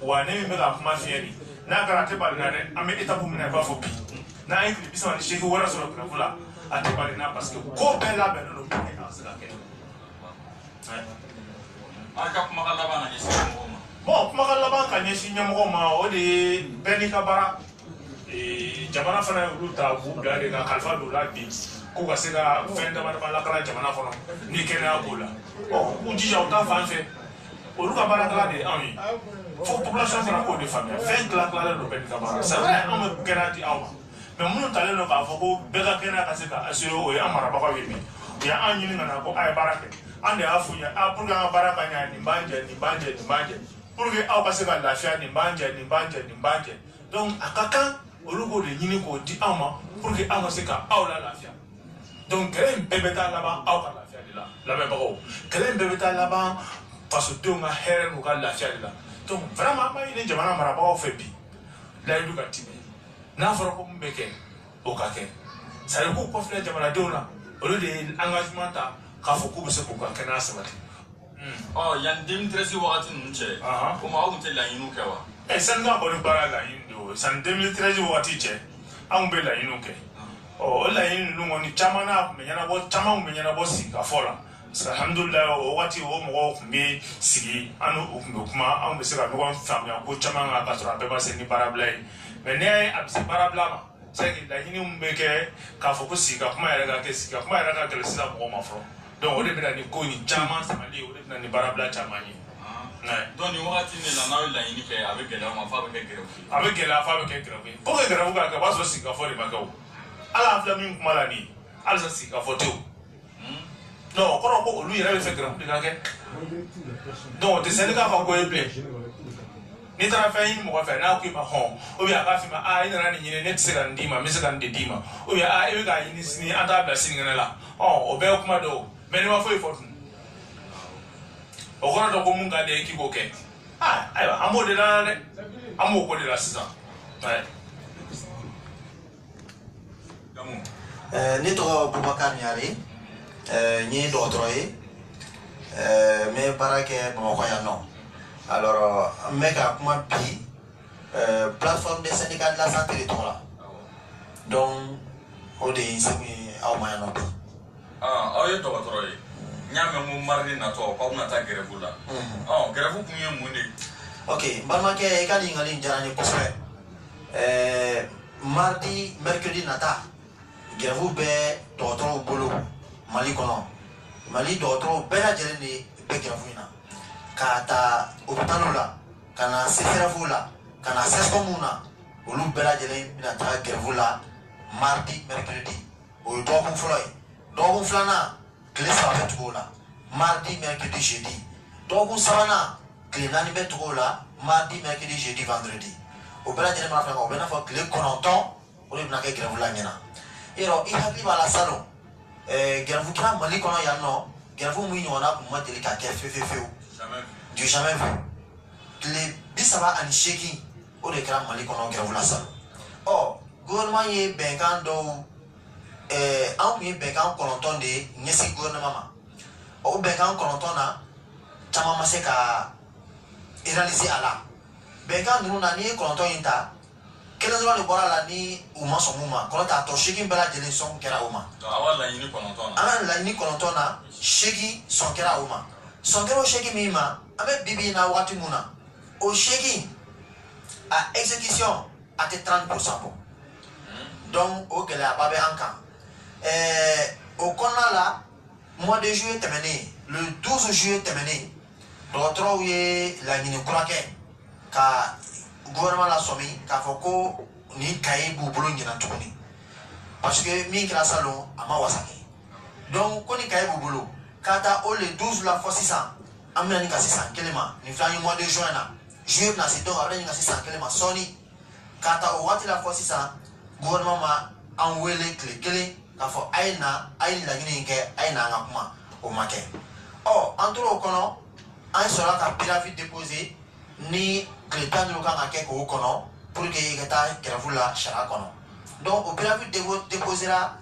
wa ne min bɛ ka kuma fiyɛ nin n'a kɛra a tɛ bali na dɛ an bɛ étape min na i b'a fɔ bi n'an ye tile 38 wɛrɛ sɔrɔ gɛrɛbu la a tɛ bali na parce que ko bɛɛ labɛnnen don pour que a se ka kɛ. a ka kumakan laban na ɲɛsin ɲɛmɔgɔw ma. bon kumakan laban ka ɲɛsin ɲɛmɔgɔw ma o de ye bɛɛ n'i ka baara. Jamana fana ye olu ta b'u bila de ka kalifa don la bi ko ka se ka fɛn dama dama lakana jamana kɔnɔ ni kɛnɛya b'o la u jija u ta fan fɛ olu ka baarakɛla de ye anw ye fo population fana k'o de faamuya fɛn tilatilalen don bɛɛ n'i ka baara c'est vrai anw bɛ kɛnɛya di aw ma mais minnu talen don k'a fɔ ko bɛɛ ka kɛnɛya ka se ka assurer o ye an marabagaw ye bi u ye an ɲini ka na ko a ye baara kɛ an de y'a f'u ɲɛ pour que an ka baara ka ɲɛ nin b'an jɛ nin b'an jɛ nin b'an jɛ pour que aw ka se ka lafiya nin b'an jɛ nin b'an jɛ nin b'an jɛ donc a ka kan olu k'o de ɲini k'o di aw ma pour que an ka se ka aw la lafiya donc kɛlɛ in bɛɛ bɛ taa laban aw ka lafiya de la lamɛnbagaw kɛlɛ in bɛɛ bɛ taa laban fasodenw ka hɛrɛ n'u ka lafiya de la donc vraiment an b'a ɲini jamana marabagaw fɛ bi layidu ka timi n'a fɔra ko mun bɛ kɛ o ka kɛ c'est à dire k'u kɔfilɛ jamanadenw na olu de ye engagement ta k'a fɔ k'u bɛ se k'u ka kɛnɛya sabati. yan 2013 wagati ninnu cɛ komi aw tun tɛ laɲiniw kɛ wa. sanni ka kɔni baara laɲini don san 2013 wagati cɛ anw bɛ laɲiniw kɛ o laɲini ninnu kɔni caman n'a tun bɛ ɲɛnabɔ sigikafɔ la parce que alhamdulilayi o wagati o mɔgɔw tun bɛ sigi an n'u tun bɛ kuma anw bɛ se ka ɲɔgɔn faamuya ko caman kan ka sɔrɔ a bɛɛ ma se ni baarabila ye mais n'i y'a ye a bɛ se baarabila ma c'est que laɲini min bɛ kɛ k'a fɔ ko sigikakuma yɛrɛ ka kɛ sigikakuma yɛrɛ ka gɛlɛn sisan mɔgɔw ma fɔlɔ donc o de bɛ na ni ko nin caman samali o de bɛ na ni baarabila caman ye. donc nin wagati de la n'aw ye laɲini kɛ a bɛ gɛlɛya ma f'a bɛ kɛ gɛrɛfu ye. a bɛ gɛlɛya f'a bɛ kɛ gɛrɛfu ye pour que gɛrɛfu ka kɛ o b'a sɔrɔ sigikafɔ de ma kɛ o ala an filɛ min kuma la nin ye halisa sigikafɔ tɛ o donc o kɔrɔ ko olu yɛrɛ bɛ fɛ gɛrɛfu de ka kɛ donc o tɛ syndicat ka ko ye bilen n'i taara fɛn ɲini mɔgɔ fɛ n'a ko i ma hɔn ou bien a k'a f'i ma i nana nin ɲini ne tɛ se ka nin d'i ma n bɛ se ka nin de d'i ma ou bien i bɛ k'a ɲini sini an t'a bila sinikɛnɛ la o bɛɛ ye kuma dɔw mais n'i ma foyi fɔ tun o kɔrɔ dɔ ko mun ka di ye k'i k'o kɛ ayiwa an b'o de la dɛ an b'o ko de la sisan. ne tɔgɔ Bubakar Ɲare n ye dɔgɔtɔrɔ ye n bɛ baara kɛ Bamakɔ yan nɔ alors n bɛ ka kuma bi plateforme des syndicats de la santé de tɔgɔ la donc o de ye n seko ye aw ma yan nɔ bi. aw ye dɔgɔtɔrɔ ye n y'a mɛn ko mardi natɔ k'aw bɛna taa gɛrɛfu la gɛrɛfu kun ye mun de ye. ok n balimakɛ i ka ɲininkali in diyara n ye kosɛbɛ mardi mercredi nata gɛrɛfu bɛ dɔgɔtɔrɔw bolo mali kɔnɔ mali dɔgɔtɔrɔw bɛɛ lajɛlen de bɛ gɛrɛfu in na k'a ta hôpitaliw la ka na CSRF la ka na CSCOM na olu bɛɛ lajɛlen bɛna taa gɛrɛfu la mardi mercredi o ye dɔgɔkun fɔlɔ ye dɔgɔkun filanan tile 3 bɛ tugu o la mardi mercredi jeudi dɔgɔkun sabanan tile 4 bɛ tugu o la mardi mercredi jeudi vendredi o bɛɛ lajɛlen mana fɛn o bɛ n'a fɔ tile 9 o de bɛna kɛ gɛrɛfu la ɲɛna yɔrɔ i hakili b'a la salon gɛrɛfu kɛra mali kɔnɔ yan nɔ gɛrɛfu min ɲɔgɔnna tun ma deli ka kɛ fewu du jamais vu tile 38 o de kɛra mali kɔnɔ gɛrɛfu la salon gouvernement ye bɛnkan dɔw anw ye bɛnkan 9 de ɲɛsin gouvernement ma o bɛnkan 9 na caman ma se ka réaliser a la bɛnkan ninnu na n'i ye 9 in ta kelen dɔrɔn de bɔra la ni u ma sɔn mun ma kɔrɔ t'a tɔ 8 bɛɛ lajɛlen sɔn kɛra o ma. Aw ka laɲini 9 na. An ka laɲini 9 na 8 sɔn kɛra o ma sɔn kɛra o 8 min ma an bɛ bibi in na waati mun na o 8 a exécution a tɛ 30% bɔ donc o gɛlɛyaba bɛ an kan o kɔnɔna la mois de juillet tɛmɛnen le 12 juillet tɛmɛnen dɔgɔtɔrɔw ye laɲini kura kɛ ka gouvernement la sɔmi k'a fɔ ko nin cahier b'u bolo ɲina tuguni parce que min kɛra salon a ma wasa kɛ donc ko nin cahier b'u bolo k'a ta o le 12 la fɔ sisan an bɛna nin ka se san 1 ma nin filɛ an ye mois de juin na juillet bɛna se donc a bɛna nin ka se san 1 ma sɔɔni k'a ta o waati la fɔ sisan gouvernement ma an wele tile 1 k'a fɔ a ye na a ye laɲini in kɛ a ye na an ka kuma o ma kɛ an tora o kɔnɔ an sɔrɔla ka préavis déposer ni tile 15 kan ka kɛ k'o kɔnɔ pour que i ka taa grève la sariya kɔnɔ donc o préavis déposera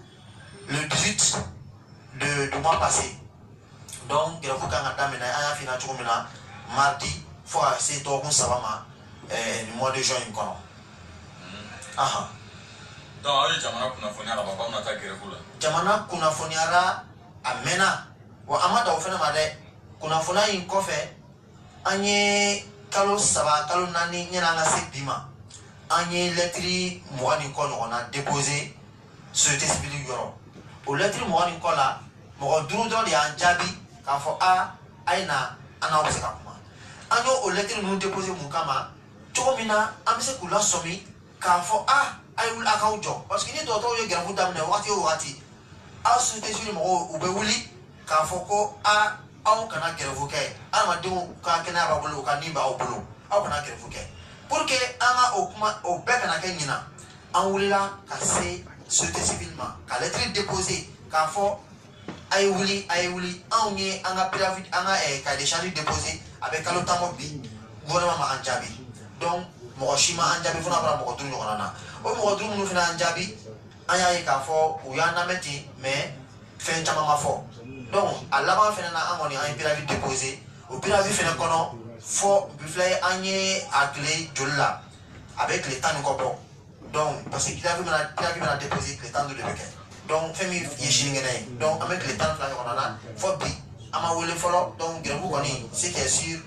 le 18 du mois passé donc grève kan ka daminɛ an y'a f'i ɲɛna cogo min na mardi fo ka se dɔgɔkun 3 ma ni mois de juin in kɔnɔ donc aw ye jamana kunnafoniyara ba b'aw na taa grève la jamana kunnafoniyara a mɛnna wa an ma da o fɛnɛ ma dɛ kunnafoniya in kɔfɛ an ye kalo 3 kalo 4 ɲɛna an ka se bi ma an ye lɛtiri 20 ni kɔ ɲɔgɔn na déposé société civile yɔrɔ o lɛtiri 20 ni kɔ la mɔgɔ 5 dɔrɔn de y'an jaabi k'a fɔ a ye na an n'aw bɛ se ka kuma an y'o lɛtiri ninnu déposé mun kama cogo min na an bɛ se k'u lasɔmi k'a fɔ a ye wuli a k'aw jɔ parce que ni dɔgɔtɔrɔw ye grève daminɛ wagati o wagati aw société civile mɔgɔw u bɛ wuli k'a fɔ ko aw kana grève kɛ adamadenw ka kɛnɛya b'a bolo u ka nin b'aw bolo aw kana grève kɛ pour que an ka o kuma o bɛɛ kana kɛ ɲina an wulila ka se société civile ma ka lettre déposé k'a fɔ a ye wuli anw ye an ka préavis an ka cahier de charge déposé a bɛ kalo 10 bɔ bi gouvernement ma an jaabi donc mɔgɔ si ma an jaabi fo n'a bɔra mɔgɔ 5 ɲɔgɔnna na o mɔgɔ 5 minnu fana an jaabi an y'a ye k'a fɔ u y'an lamɛn ten mais fɛn caman ma fɔ donc a laban fana na an kɔni an ye préavis déposé o préavis fana kɔnɔ fɔ bi filɛ an ye a tile joli la a bɛ tile 10 ni kɔ bɔ donc parce que préavis mana déposé tile 12 de bɛ kɛ donc fɛn min ye sinikɛnɛ ye donc an bɛ tile 12 ɲɔgɔnna na fɔ bi an ma wele fɔlɔ donc grève kɔni ce qui est sûr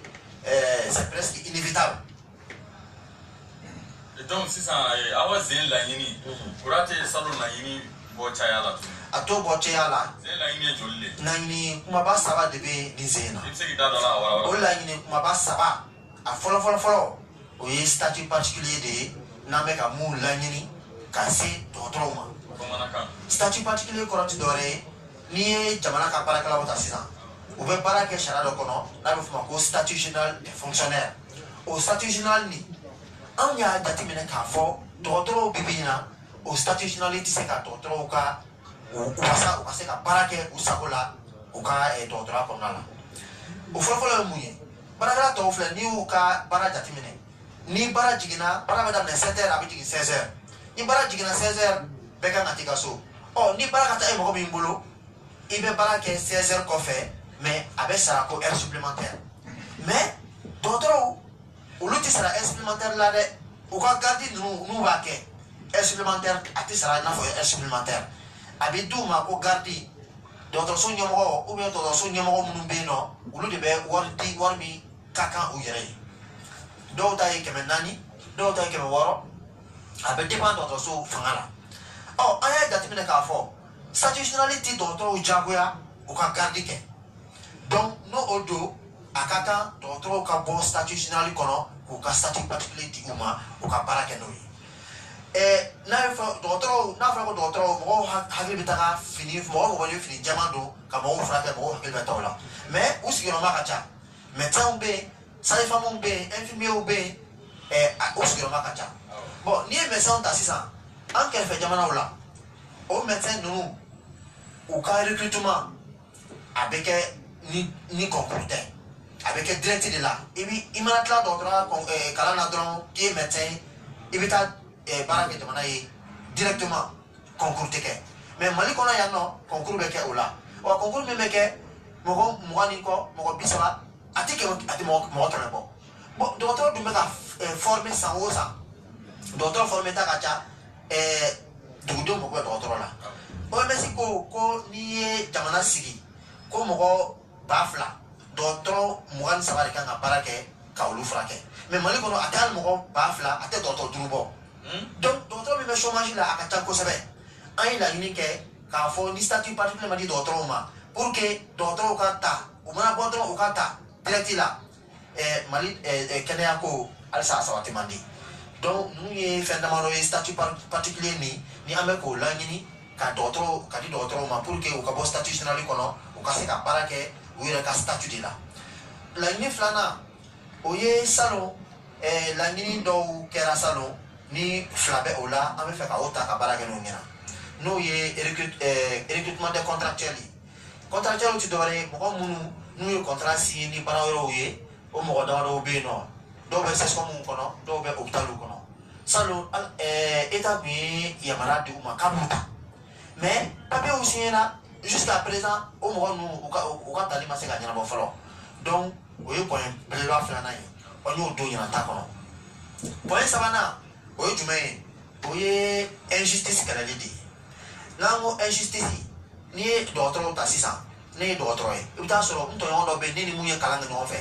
c'est presque inévitable. donc sisan aw ka sen laɲini kura tɛ salon laɲini bɔ caya la tuguni. a to bɔ caya la. sen laɲini ye joli de. laɲini kumaba 3 de bɛ nin sen na. i bɛ se k'i da don a la wa. o laɲini kumaba 3 a fɔlɔ o ye statut particulier de ye n'an bɛ ka mun laɲini ka se dɔgɔtɔrɔw ma. bamanankan. statut particulier kɔrɔ tɛ dɔwɛrɛ ye n'i ye jamana ka baarakɛlaw ta sisan u bɛ baara kɛ sariya dɔ kɔnɔ n'a bɛ fɔ ma ko statut général des fonctionnaires o statut général nin anw y'a jateminɛ k'a fɔ dɔgɔtɔrɔw bi bi in na o statut général tɛ se ka dɔgɔtɔrɔw ka u ka se ka baara kɛ u sago la u ka dɔgɔtɔrɔya kɔnɔna la o fɔlɔfɔlɔ ye mun ye baarakɛla tɔw filɛ n'i y'u ka baara jateminɛ ni baara jiginna baara bɛ daminɛ 7 heures a bɛ jigin 16 heures ni baara jiginna 16 heures bɛɛ kan ka t'i ka so ni baara ka taa e mɔgɔ min bolo i bɛ baara kɛ 16 heures kɔfɛ mais a bɛ sara ko heure supplémentaire mais dɔgɔtɔrɔw olu tɛ sara heure supplémentaire la dɛ u ka garde ninnu n'u b'a kɛ heure supplémentaire a tɛ sara i n'a fɔ heure supplémentaire a bɛ d'u ma ko garde dɔgɔtɔrɔso ɲɛmɔgɔ ou bien dɔgɔtɔrɔso ɲɛmɔgɔ minnu bɛ yen nɔ olu de bɛ wari di wari min ka kan u yɛrɛ ye dɔw ta ye 400 dɔw ta ye 600 a bɛ dépend dɔgɔtɔrɔso fanga la an y'a jateminɛ k'a fɔ statut général tɛ dɔgɔtɔrɔw diyagoya u ka garde kɛ donc n'o o don a ka kan dɔgɔtɔrɔw ka bɔ statut général kɔnɔ k'u ka statut particulier di u ma u ka baara kɛ n'o ye n'a fɔra ko dɔgɔtɔrɔw mɔgɔw hakili bɛ taga fini mɔgɔw ye fini jɛman don ka mɔgɔw furakɛ mɔgɔw hakili bɛ taa o la mais u sigiyɔrɔma ka ca médecins bɛ yen sages-femmes bɛ yen infirmiers bɛ yen u sigiyɔrɔma ka ca bon n'i ye médecins ta sisan an kɛrɛfɛ jamanaw la o médecins ninnu u ka recrutement a bɛ kɛ ni concours tɛ a bɛ kɛ direct de la i mana tila dɔgɔtɔrɔya kalan na dɔrɔn k'i ye médecin i bɛ taa baara kɛ jamana ye directement concours tɛ kɛ mais Mali kɔnɔ yan nɔ concours bɛ kɛ o la wa concours min bɛ kɛ mɔgɔ 20 ni kɔ mɔgɔ 30 a tɛ mɔgɔ 100 bɔ bon dɔgɔtɔrɔ dun bɛ ka former san o san dɔgɔtɔrɔ formé ta ka ca dugudenw mako bɛ dɔgɔtɔrɔ la OMS ko n'i ye jamana sigi ko mɔgɔ 2000 dɔgɔtɔrɔ 23 de kan ka baara kɛ ka olu furakɛ mais Mali kɔnɔ a tɛ hali mɔgɔ 2000 a tɛ dɔgɔtɔrɔ 5 bɔ donc dɔgɔtɔrɔ min bɛ chômage la a ka ca kosɛbɛ an ye laɲini kɛ k'a fɔ ni statut particulier ma di dɔgɔtɔrɔw ma pour que dɔgɔtɔrɔw ka ta u mana bɔ dɔrɔn u ka ta direct la Mali kɛnɛya ko halisa a sabati man di donc ninnu ye fɛn damadɔ ye statut particulier ni an bɛ k'o laɲini ka di dɔgɔtɔrɔw ma pour que u ka bɔ statut général kɔnɔ u ka se ka baara kɛ u yɛrɛ ka statut de la laɲini filanan o ye salon laɲini dɔw kɛra salon ni fila bɛ o la an bɛ fɛ ka o ta ka baara kɛ n'o ɲɛna n'o ye recrutement des contractuels contractuels tɛ dɔwɛrɛ ye mɔgɔ minnu n'u ye contrat signé ni baara wɛrɛw ye o mɔgɔ damadɔw bɛ yen nɔ dɔw bɛ CSCOM kɔnɔ dɔw bɛ hôpitaliw kɔnɔ salon état tun ye yamaruya di u ma k'a b'u ta mais papiers signé na jusqu'à présent o mɔgɔ ninnu u ka tali ma se ka ɲɛnabɔ fɔlɔ donc o ye point belebeleba filanan ye an y'o don ɲinan ta kɔnɔ point sabanan o ye jumɛn ye o ye injustice kɛlɛli de ye n'an ko injustice n'i ye dɔgɔtɔrɔw ta sisan ne ye dɔgɔtɔrɔ ye i bɛ taa sɔrɔ n tɔɲɔgɔn dɔ bɛ yen ne ni mun ye kalan kɛ ɲɔgɔn fɛ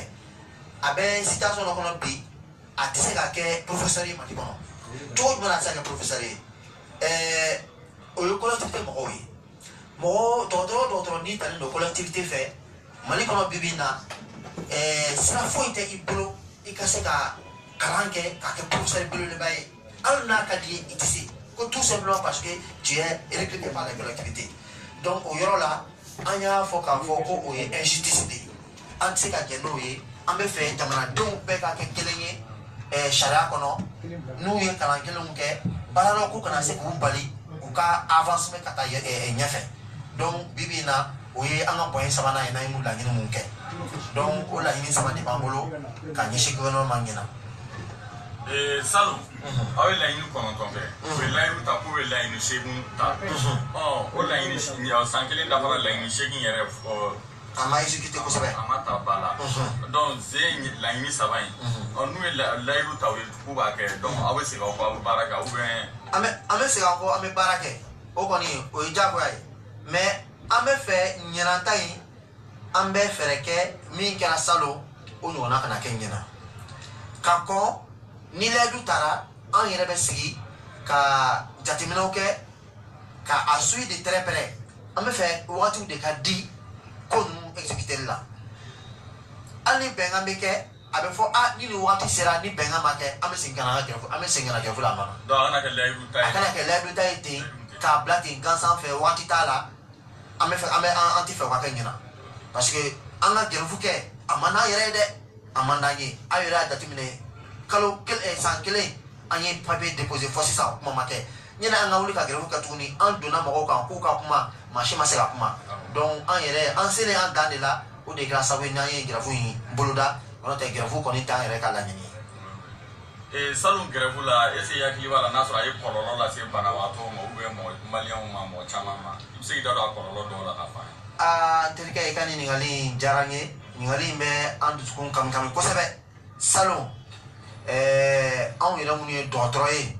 a bɛ situation dɔ kɔnɔ bi a tɛ se ka kɛ professeur ye Mali kɔnɔ cogo jumɛn na a tɛ se ka kɛ professeur ye o ye collectivité mɔgɔw ye mɔgɔ dɔgɔtɔrɔ n'i talen don collectivité fɛ Mali kɔnɔ bi bi in na sira foyi tɛ i bolo i ka se ka kalan kɛ k'a kɛ professeur belebeleba ye hali n'a ka di ye i tɛ se ko tout simplement parce que tu es recruté par la collectivité donc o yɔrɔ la an y'a fɔ k'a fɔ ko o ye injustice de ye an tɛ se ka jɛ n'o ye an bɛ fɛ jamanadenw bɛɛ ka kɛ kelen ye sariya kɔnɔ n'u ye kalan kelenw kɛ baara k'u kana se k'u bali u ka avancement ka taa ɲɛfɛ donc bi bi in na o ye an ka point sabanan ye n'an ye mun laɲini mun kɛ donc o laɲini saba de b'an bolo ka ɲɛsin gouvernement ɲɛna. Salon aw ye laɲini 9 kɛ u ye laɲini ta k'u bɛ laɲini 8 ta o laɲini san kelen dafara laɲini 8 yɛrɛ a ma exécuté kosɛbɛ a ma ta ba la donc ze laɲini 3 in n'u ye laɲini ta u ye k'u b'a kɛ donc aw bɛ segin aw kɔ aw bɛ baara kɛ ou bien an bɛ segin aw kɔ an bɛ baara kɛ o kɔni o ye diyagoya ye mais an bɛ fɛ ɲinanta in an bɛ fɛɛrɛ kɛ min kɛra salon o ɲɔgɔnna kana kɛ ɲɛna ka kɔn ni layidu taara an yɛrɛ bɛ sigi ka jateminɛw kɛ ka a suivi de très près an bɛ fɛ wagatiw de ka di ko ninnu exécuter la hali ni bɛnkan bɛ kɛ a bɛ fɔ ni nin wagati sera ni bɛnkan ma kɛ an bɛ segin ka na gɛrɛfu la a nɔ na a kana kɛ layidu ta ye a kana kɛ layidu ta ye ten k'a bila ten gansan fɛ wagati t'a la an tɛ fɛ o ka kɛ ɲɛna parce que an ka gɛrɛfu kɛ a man d'an yɛrɛ ye dɛ a man d'an ye aw yɛrɛ y'a jateminɛ san kelen an ye papier déposé fɔ sisan o kuma ma kɛ ɲɛna an ka wuli ka gɛrɛfu kɛ tuguni an donna mɔgɔw kan k'u ka kuma maa si ma se ka kuma donc an yɛrɛ an selen an dan de la o de kɛra sababu ye n'an ye gɛrɛfu in boloda n'o tɛ gɛrɛfu kɔni t'an yɛrɛ ka laɲini ye. Salon gɛrɛfu la est-ce que i hakili b'a la n'a sɔrɔ a ye kɔlɔlɔ lase banabaatɔw ma ou bien maliyɛnw ma mɔgɔ caman ma i bɛ se k'i da don a kɔlɔlɔ dɔw la k'a fɔ an ye. n terikɛ i ka nin ɲininkali in diyara n ye ɲininkali in bɛ an dusukun kami kosɛbɛ salon anw yɛrɛ minnu ye dɔgɔtɔrɔ ye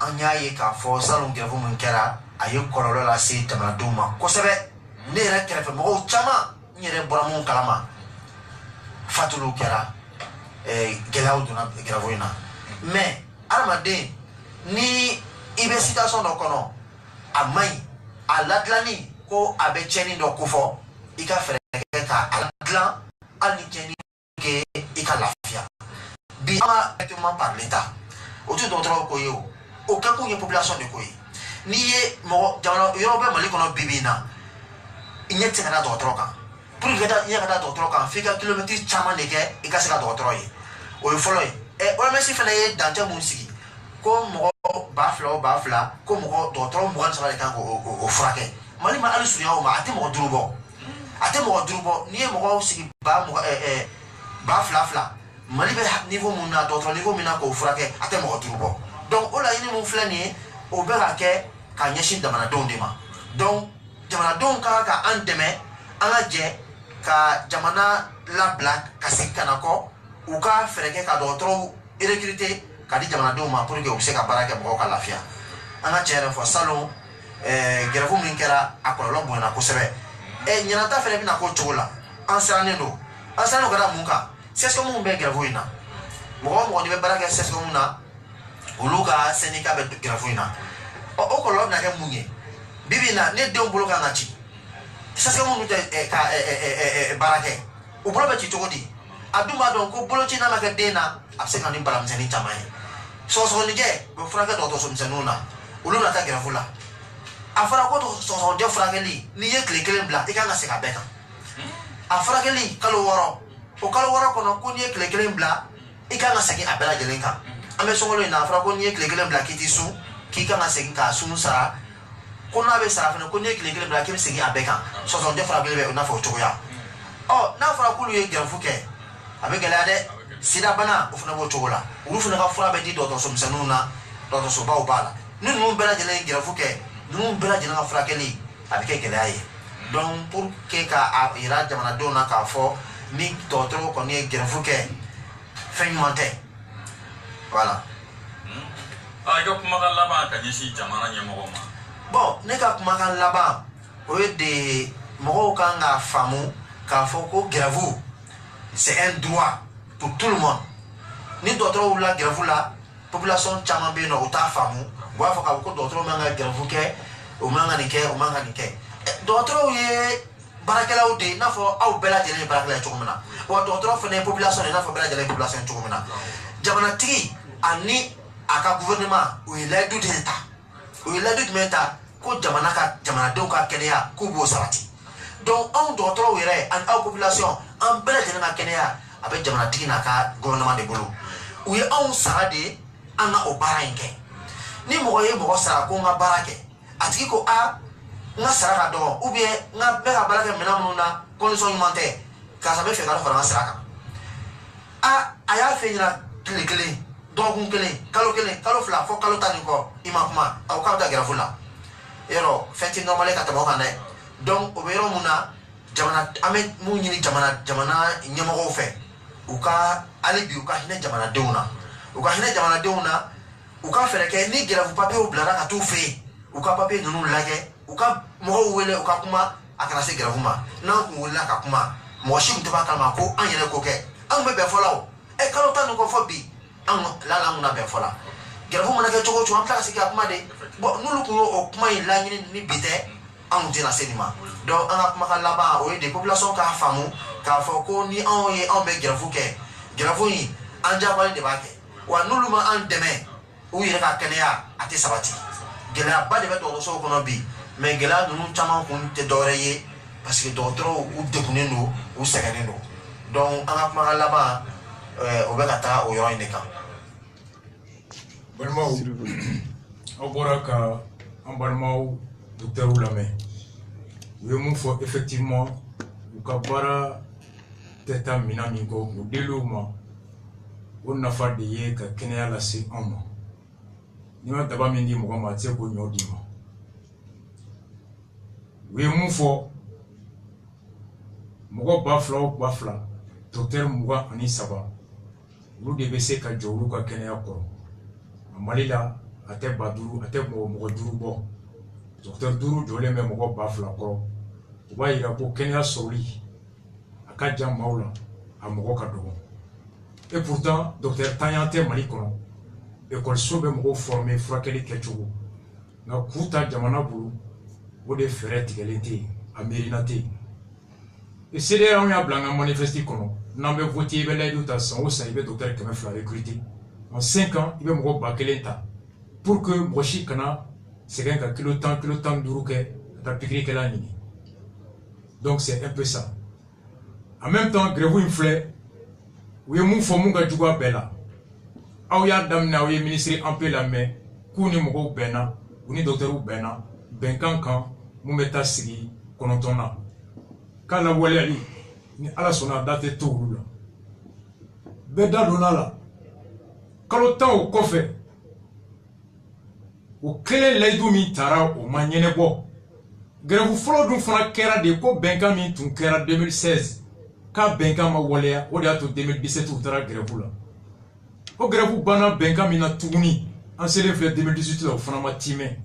an y'a ye k'a fɔ salon gɛrɛfu min kɛra a ye kɔlɔlɔ lase jamanadenw ma kosɛbɛ ne yɛrɛ kɛrɛfɛ mɔgɔw caman n yɛrɛ bɔra mun kalama fatuliw kɛra gɛlɛyaw donna gɛrɛfu in na mais adamaden ni i bɛ situation dɔ kɔnɔ a man ɲi a ladilanni ko a bɛ tiɲɛni dɔ kofɔ i ka fɛɛrɛ kɛ k'a dilan hali ni tiɲɛni kɛ i ka lafiya bi an ka traitement par l'état o tɛ dɔgɔtɔrɔw ko ye o kɛ kun ye population de ko ye n'i ye mɔgɔ jamana yɔrɔ bɛ Mali kɔnɔ bi bi in na i ɲɛ tɛ se ka da dɔgɔtɔrɔ kan pour que i ɲɛ ka da dɔgɔtɔrɔ kan f'i ka kilomɛtiri caman de kɛ i ka se ka dɔgɔtɔrɔ ye o ye fɔlɔ ye OMS fana ye dancɛ mun sigi ko mɔgɔ 2000 ko mɔgɔ dɔgɔtɔrɔ 23 de kan k'o furakɛ Mali ma hali surunya o ma a tɛ mɔgɔ 5 bɔ n'i ye mɔgɔw sigi 2000 Mali bɛ niveau mun na dɔgɔtɔrɔ niveau min na k'o furakɛ a tɛ mɔgɔ 5 bɔ donc o laɲini mun filɛ nin ye o bɛ ka kɛ ka ɲɛsin jamanadenw de ma donc jamanadenw ka kan ka an dɛmɛ an ka jɛ ka jamana labila ka segin ka na kɔ u ka fɛɛrɛ kɛ ka dɔgɔtɔrɔw recruter ka di jamanadenw ma pour que u bɛ se ka baara kɛ mɔgɔw ka lafiya an ka tiɲɛ yɛrɛ fɔ salon grève min kɛra a kɔlɔlɔ bonyana kosɛbɛ ɲinata fɛnɛ bɛna k'o cogo la an sirannen don ka da mun kan CSCOM bɛ grève in na mɔgɔ mɔgɔ ni bɛ baara kɛ CSCOM na olu ka syndicat bɛ grève in na o kɔlɔlɔ bɛna kɛ mun ye bibi na ne denw bolo kan ka ci CSCOM tɛ ka baara kɛ u bolo bɛ ci cogo di a dun b'a dɔn ko boloci n'a ma kɛ den na a bɛ se ka ni balamisɛnnin caman ye sɔgɔsɔgɔnijɛ bɛ furakɛ dɔgɔtɔrɔsomisɛnninw na olu bɛna taa grève la a fɔra ko sɔgɔsɔgɔnijɛ furakɛli n'i ye tile 1 bila i kan ka segin a bɛɛ kan a furakɛli kalo 6 o kalo 6 kɔnɔ ko n'i ye tile 1 bila i kan ka segin a bɛɛ lajɛlen kan an bɛ sɔngɔlo in na a fɔra ko n'i ye tile 1 bila k'i ti sun k'i kan ka segin k'a sun sara ko n'a bɛ sara fɛnɛ ko n'i ye tile 1 bila k'i bɛ segin a bɛɛ kan sɔgɔsɔgɔnijɛ furakɛli bɛ i n'a fɔ o cogoya n'a fɔra k'olu ye grève kɛ a bɛ gɛlɛya dɛ sida bana o fana b'o cogo la olu fana ka fura bɛ di dɔgɔtɔrɔsomisɛnninw na dɔgɔtɔrɔsobaw b'a la ni ninnu bɛɛ lajɛlen ye grève kɛ ninnu bɛɛ lajɛlen ka furakɛli a bɛ kɛ gɛlɛya ye donc pour que k'a yira jamanadenw na k'a fɔ ni dɔgɔtɔrɔw kɔni ye grève kɛ fɛn ɲuman tɛ voilà. I ka kumakan laban ka ɲɛsin jamana ɲɛmɔgɔw ma. Bon ne ka kumakan laban o ye de mɔgɔw kan k'a faamu k'a fɔ ko grève c'est un droit pour tout le monde ni dɔgɔtɔrɔw wulila grève la population caman bɛ yen nɔ u t'a faamu u b'a fɔ k'a fɔ ko dɔgɔtɔrɔw man ka grève kɛ o man ka nin kɛ o man ka nin kɛ dɔgɔtɔrɔw ye baarakɛlaw de i n'a fɔ aw bɛɛ lajɛlen ye baarakɛla ye cogo min na wa dɔgɔtɔrɔ fana ye population de i n'a fɔ bɛɛ lajɛlen ye population ye cogo min na jamanatigi ani a ka gouvernement o ye layidu de ta o ye layidu jumɛn ta ko jamanadenw ka kɛnɛya k'u b'o sabati donc anw dɔgɔtɔrɔw yɛrɛ ani aw population an bɛɛ lajɛlen ka kɛnɛya a bɛ jamanatigi n'a ka gouvernement de bolo u ye anw sara de an ka o baara in kɛ ni mɔgɔ ye mɔgɔ sara ko n ka baara kɛ a tigi ko n ka sara ka dɔgɔ ou bien n ka bɛɛ ka baara kɛ minɛn minnu na condition ɲuman tɛ karisa bɛ fɛ ka fara n ka sara kan a y'a fɛ ɲɛna tile 1 dɔgɔkun 1 kalo 1 kalo 2 fo kalo 10 kɔ i ma kuma aw k'a bɛ taa grève la yɔrɔ fɛn tɛ normal ka tɛmɛ o kan dɛ donc o bɛ yɔrɔ mun na an bɛ mun ɲini jamana ɲɛmɔgɔw fɛ u ka hali bi u ka hinɛ jamanadenw na u ka fɛɛrɛ kɛ ni grève papier bilara ka t'u fɛ yen u ka papier ninnu lajɛ u ka mɔgɔw wele u ka kuma a kana se grève ma n'an kun wulila ka kuma mɔgɔ si kun tɛ b'a kalama ko an yɛrɛ ko kɛ an kun bɛ bɛn fɔ la o kalo 10 kɔ fɔ bi an kun na bɛn fɔ la grève mana kɛ cogo o cogo an tila ka sigi ka kuma de bon n'olu kun y'o kuma in laɲini ni bi tɛ an kun tɛna se nin ma donc an ka kumakan laban o ye de population k'a faamu k'a fɔ ko ni anw bɛ grève kɛ grève in an jagoyalen de b'a kɛ wa n'olu ma an dɛmɛ u yɛrɛ ka kɛnɛya a tɛ sabati gɛlɛyaba de bɛ dɔgɔtɔrɔsow kɔnɔ bi mais gɛlɛya ninnu caman kun tɛ dɔwɛrɛ ye parce que dɔgɔtɔrɔw u degunnen don u sɛgɛnnen don donc an ka kumakan laban o bɛ ka taa o yɔrɔ in de kan. balimaw aw bɔra ka an balimaw docteurs lamɛn u ye mun fɔ effectivement u ka baara tɛ taa minɛn min kɔ u del'o ma o nafa de ye ka kɛnɛya lase anw ma n'i ma daba min di mɔgɔ ma a tɛ se k'o ɲɔ d'i ma u ye mun fɔ mɔgɔ 2000 o 2000 docteur 23 olu de bɛ se ka jɔ olu ka kɛnɛya kɔrɔ a Mali la a tɛ ba 5 a tɛ mɔgɔ 5 bɔ docteur 5 jɔlen bɛ mɔgɔ 2000 kɔrɔ u b'a yira ko kɛnɛya sɔrɔli a ka jan maaw la a mɔgɔ ka dɔgɔ et pourtant docteur Tanyan tɛ Mali kɔnɔ école bɛ mɔgɔw former furakɛli kɛcogo nka k'u ta jamana bolo o de fɛɛrɛ tigɛlen tɛ yen a miirina tɛ yen et CEDEAO y'a bila an ka manifeste kɔnɔ n'an bɛ voté i bɛ layidu ta san o san i bɛ docteur 200 recruter en 5 ans i bɛ mɔgɔ 1000 ta pour que mɔgɔ si kana sɛgɛn ka kilo 10 kilo 15 kɛ ka taa pikirikɛla ɲini donc c'est un peu ça en même temps grève in filɛ u ye mun fɔ mun ka jugu a bɛɛ la aw y'a daminɛ aw ye ministre an pe lamɛn k'u ni mɔgɔw bɛnna u ni docteurw bɛnna bɛnkan kan mun bɛ taa sigi 9 na k'a lawaleyali ni ala sɔnna a da tɛ to olu la bɛɛ da donna la kalo 10 o kɔfɛ o kelen layidu min taara o ma ɲɛnɛbɔ grève fɔlɔ dun fana kɛra de ko bɛnkan min tun kɛra 2016 k'a bɛnkan ma waleya o de y'a to 2017 u taara grève la o grève bana benka mina tuguni en selen 2018 la o fana ma timɛ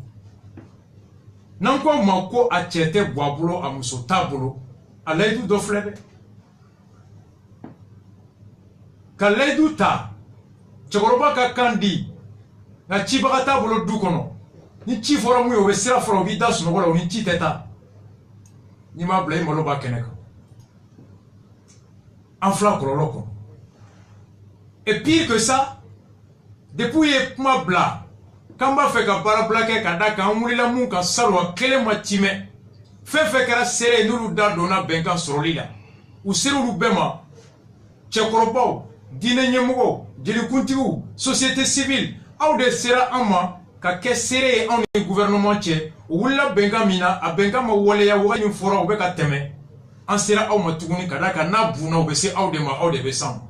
n'an ko ma ko a cɛ tɛ bɔ a bolo a muso t'a bolo a layidu dɔ filɛ dɛ ka layidu ta cɛkɔrɔba ka kan di nka cibaga t'a bolo du kɔnɔ ni ci fɔra mun ye o bɛ sira fɔra o b'i da sunɔgɔ la o ni ci tɛ taa n'i m'a bila i malo b'a kɛnɛ kan an fila kɔlɔlɔ kɔnɔ et pire que ça depuis ye kuma bila k'an b'a fɛ ka baara bila kɛ ka da kan an wulila mun kan salon a kelen ma timɛ fɛn fɛn kɛra seere ye n'olu da donna bɛnkan sɔrɔli la u sera olu bɛɛ ma cɛkɔrɔbaw diinɛ ɲɛmɔgɔw jelikuntigiw société civile aw de sera an ma ka kɛ seere ye anw ni gouvernement cɛ o wulila bɛnkan min na a bɛnkan ma waleya wagati min fɔra o bɛ ka tɛmɛ an sera aw ma tuguni ka da kan n'a bunna u bɛ se aw de ma aw de bɛ s'an ma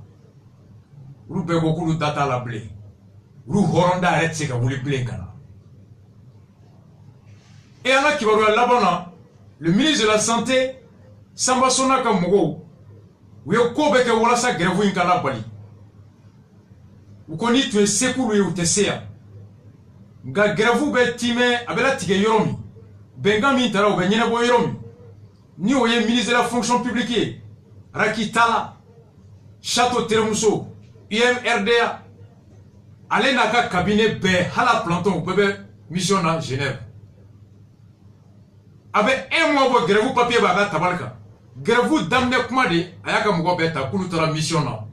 olu bɛɛ ko k'olu da t'a la bilen olu hɔrɔnda yɛrɛ tɛ se ka wuli bilen ka na et an ka kibaruya laban na le ministre de la santé Samba Sona ka mɔgɔw u ye ko bɛɛ kɛ walasa grève in ka labali u ko ni tun ye se k'ulu ye u tɛ se yan nka grève bɛ timɛ a bɛ latigɛ yɔrɔ min bɛnkan min tara u bɛ ɲɛnabɔ yɔrɔ min ni o ye ministre de la fonction publique ye Raki Tala Château Teremuso UMRDA ale n'a ka cabinet bɛɛ hala planton u bɛɛ bɛ mission na Genève a bɛ 1 mois bɔ grève papier b'a ka tabali kan grève daminɛ kuma de a y'a ka mɔgɔ bɛɛ ta k'ulu taara mission na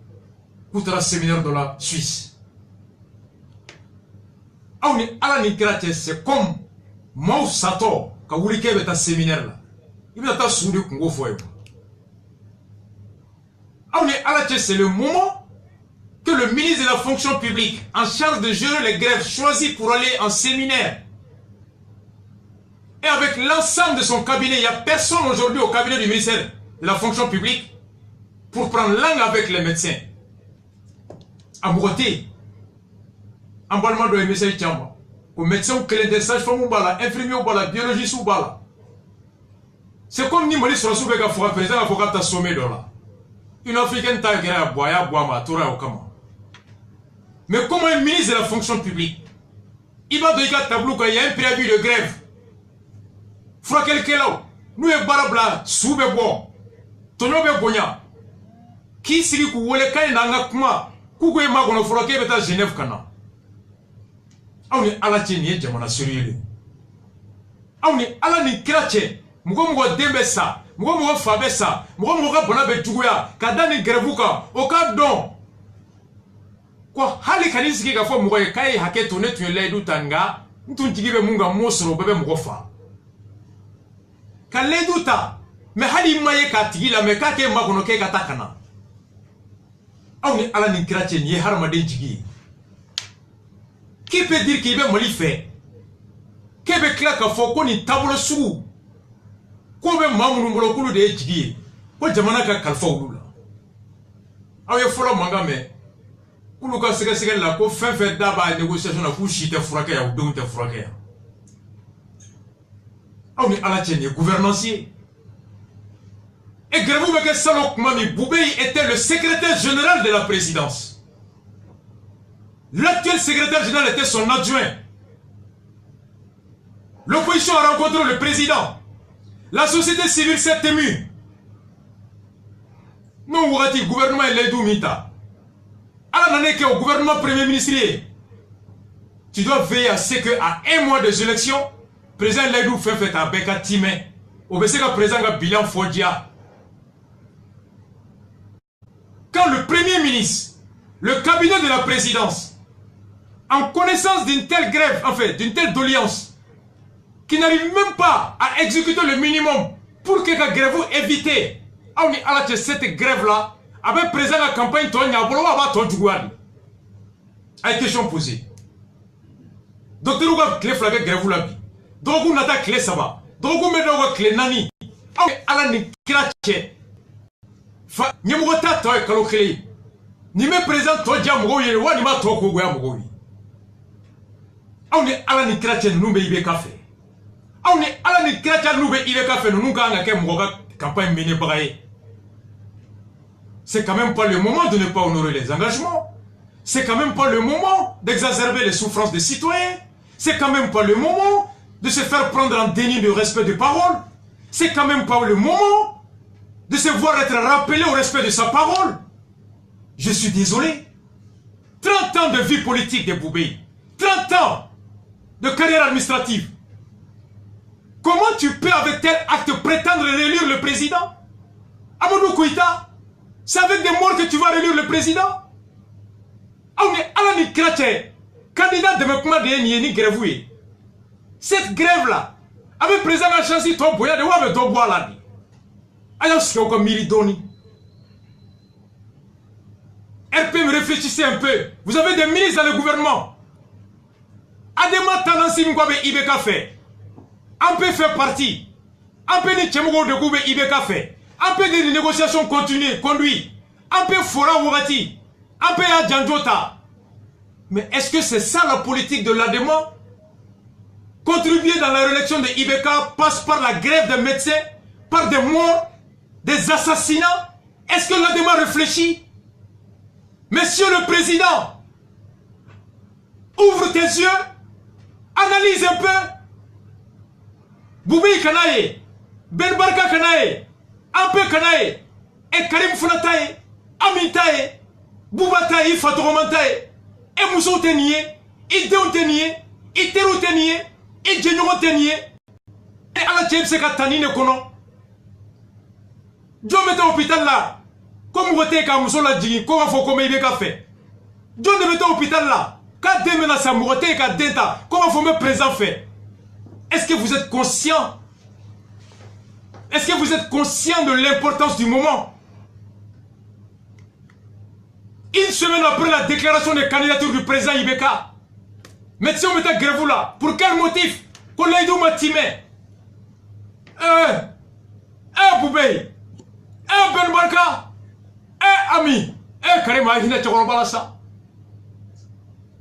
k'u taara séminaire dɔ la Suisse aw ni ala ni kira cɛ c'est comme maaw satɔ ka wuli k'e bɛ taa séminaire la i bɛna taa su de kungo fɔ ye aw ni ala cɛ c'est le moment que le ministre de la fonction publique en charge de gérer les grèves choisit pour aller en séminaire. Et avec l'ensemble de son cabinet, il n'y a personne aujourd'hui au cabinet du ministère de la fonction publique pour prendre langue avec les médecins. Amouroté, en parlement de MSI Tchamba, aux médecins qui les sages-femmes ou bala, infirmiers ou bala, biologistes ou bala. C'est comme ni Mali sur la soupe à président avocat à sommet de là. Une africaine taille à boya, boama, toura au kama. Mais comment un ministre de la fonction publique, il va donner un tableau quand il y a un préavis de grève. Fra quelqu'un là, nous est barabla, soube bon, tonyo be bonya. Qui siri ku wole kay nanga kuma, ku go ma gono fra ke beta Genève kana. Aw ni ala ci ni jamana suriye. Aw ni ala ni krache, mugo dembe sa, mugo fabe sa, mugo bona be tuguya, kada ni grève ka, o ka don. Kwa hali kanisi ka fo mugo ye kay hake tone tu le du tanga, ntun tigibe munga mosoro bebe mugo fa. Ka ledu ta me hali maye ka tigi la me ka ke makono ke ka takana aw ni ala ni krache ni harmaden jigi qui peut dire qu'il be mali fait ke be kla ka fo ko ni tabolo sugu ko be mamunu mbolo kulu de jigi ko jamana ka kalfa wulula aw ye folo manga me kulu ka sege la ko fen daba négociation na ku shite furake ya udon te furake ya on est à la tienne, gouvernancier. Et Grevou Meke Salok Mami Boubei était le secrétaire général de la présidence. L'actuel secrétaire général était son adjoint. L'opposition a rencontré le président. La société civile s'est émue. Non, vous avez dit gouvernement et l'aidou Mita. Alors, on est au gouvernement premier ministre. Tu dois veiller à ce qu'à 1 mois des élections, le président Laidou fait à Beka Timé. Au président a bilan Fodia. Quand le premier ministre, le cabinet de la présidence, en connaissance d'une telle grève, en fait, d'une telle doléance, qui n'arrive même pas à exécuter le minimum pour que la grève évite, cette grève-là, avec président de la campagne, a été question posée. Docteur Ouga, clé flaguée grève la vie. Donc on a ta clé ça va. Donc on met la clé nani. Ala ni krache. Fa ni mo ta to e kalo clé. Ni me présent to dia mo ye wa ni ma to ko go ya mo wi. On est ala ni krache nu be ibe café. On est ala ni krache nu be ibe café nu ka nga ke mo ga campagne mené brailler. C'est quand même pas le moment de ne pas honorer les engagements. c'est quand même pas le moment d'exacerber les souffrances des citoyens. C'est quand même pas le moment de se faire prendre en déni de respect de parole. C'est quand même pas le moment de se voir être rappelé au respect de sa parole. Je suis désolé. 30 ans de vie politique de Boubé, 30 ans de carrière administrative. Comment tu peux avec tel acte prétendre réélire le président? Amadou Koïta, c'est avec des morts que tu vas réélire le président? Alani Krache, candidat de Mekuma de Nieni Grevoué. Cette grève-là, avec président Chansi Toboya de Wabe Toboaladi. Ayos Kyoko Milidoni. RPM, réfléchissez un peu. Vous avez des ministres dans le gouvernement. Adema Tanansi Mkwabe Ibeka fait. On peut faire partie. On peut dire Tchemogo de Koube Ibeka fait. On peut dire des négociations continues, conduites. On peut Fora Wurati. On peut à Djanjota. Mais est-ce que c'est ça la politique de l'ADEMA? Contribuer dans la réélection de Ibeka passe par la grève des médecins, par des morts, des assassinats? Est-ce que l'ADEMA réfléchit? Monsieur le Président, ouvre tes yeux, analyse un peu. Boubé Kanaye, Ben Barka Kanaye, Ampe Kanaye, et Karim Funataye, Amintaye, Boubataye, Fatoromantaye, et Mousso Teniye, et Deon Teniye, et Terou Teniye, et Djenyon Teniye, et Ala Tchemseka Tanine Kono. John mette au hôpital là. Comme vous êtes comme ça, comment faut comme il est fait? John de mettre au hôpital là. Quand deux menaces à mourir, comment faut me présent faire? Est-ce que vous êtes conscient? Est-ce que vous êtes conscient de l'importance du moment? Une semaine après la déclaration de candidature du président Ibeka, médecin on met grève là. Pour quel motif? Qu'on l'a dit au matimé. Boubé. Ben Barka. Ami, Karim a hine chokoro balasa.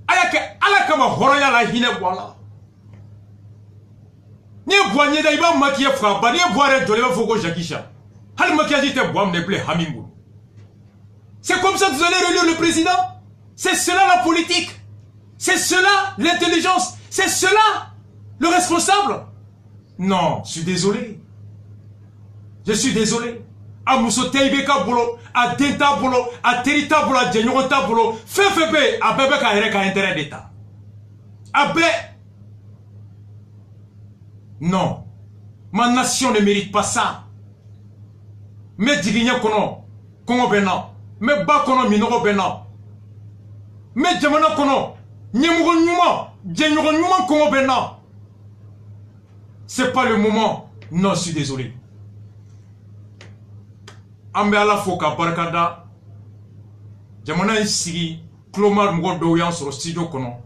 Ala kama horoya la hine wala. Ni boanye da iba makiye fra ba ni boire jole ba foko jakisha. Hal makiye te boam ne ple hamimbu. C'est comme ça que vous allez relire le président? C'est cela la politique? C'est cela l'intelligence? C'est cela le responsable? Non, je suis désolé. Je suis désolé. A Mousso Teibeka Bolo, a Denta Bolo, a Terita Bolo, a Djenyorota Bolo, Fefebe, a Bebeka Ereka intérêt d'État. Abe. Non. Ma nation ne mérite pas ça. Mais Digigna Kono, Kongo Bena, mais Bakono Minoro Bena, mais Djamana Kono, Nyemuro Numa, Djenyor Numa Kongo Bena. C'est pas le moment. Non, je suis désolé. Ambe ala foka barkada jamana isigi klomar mgo do yan soro studio kono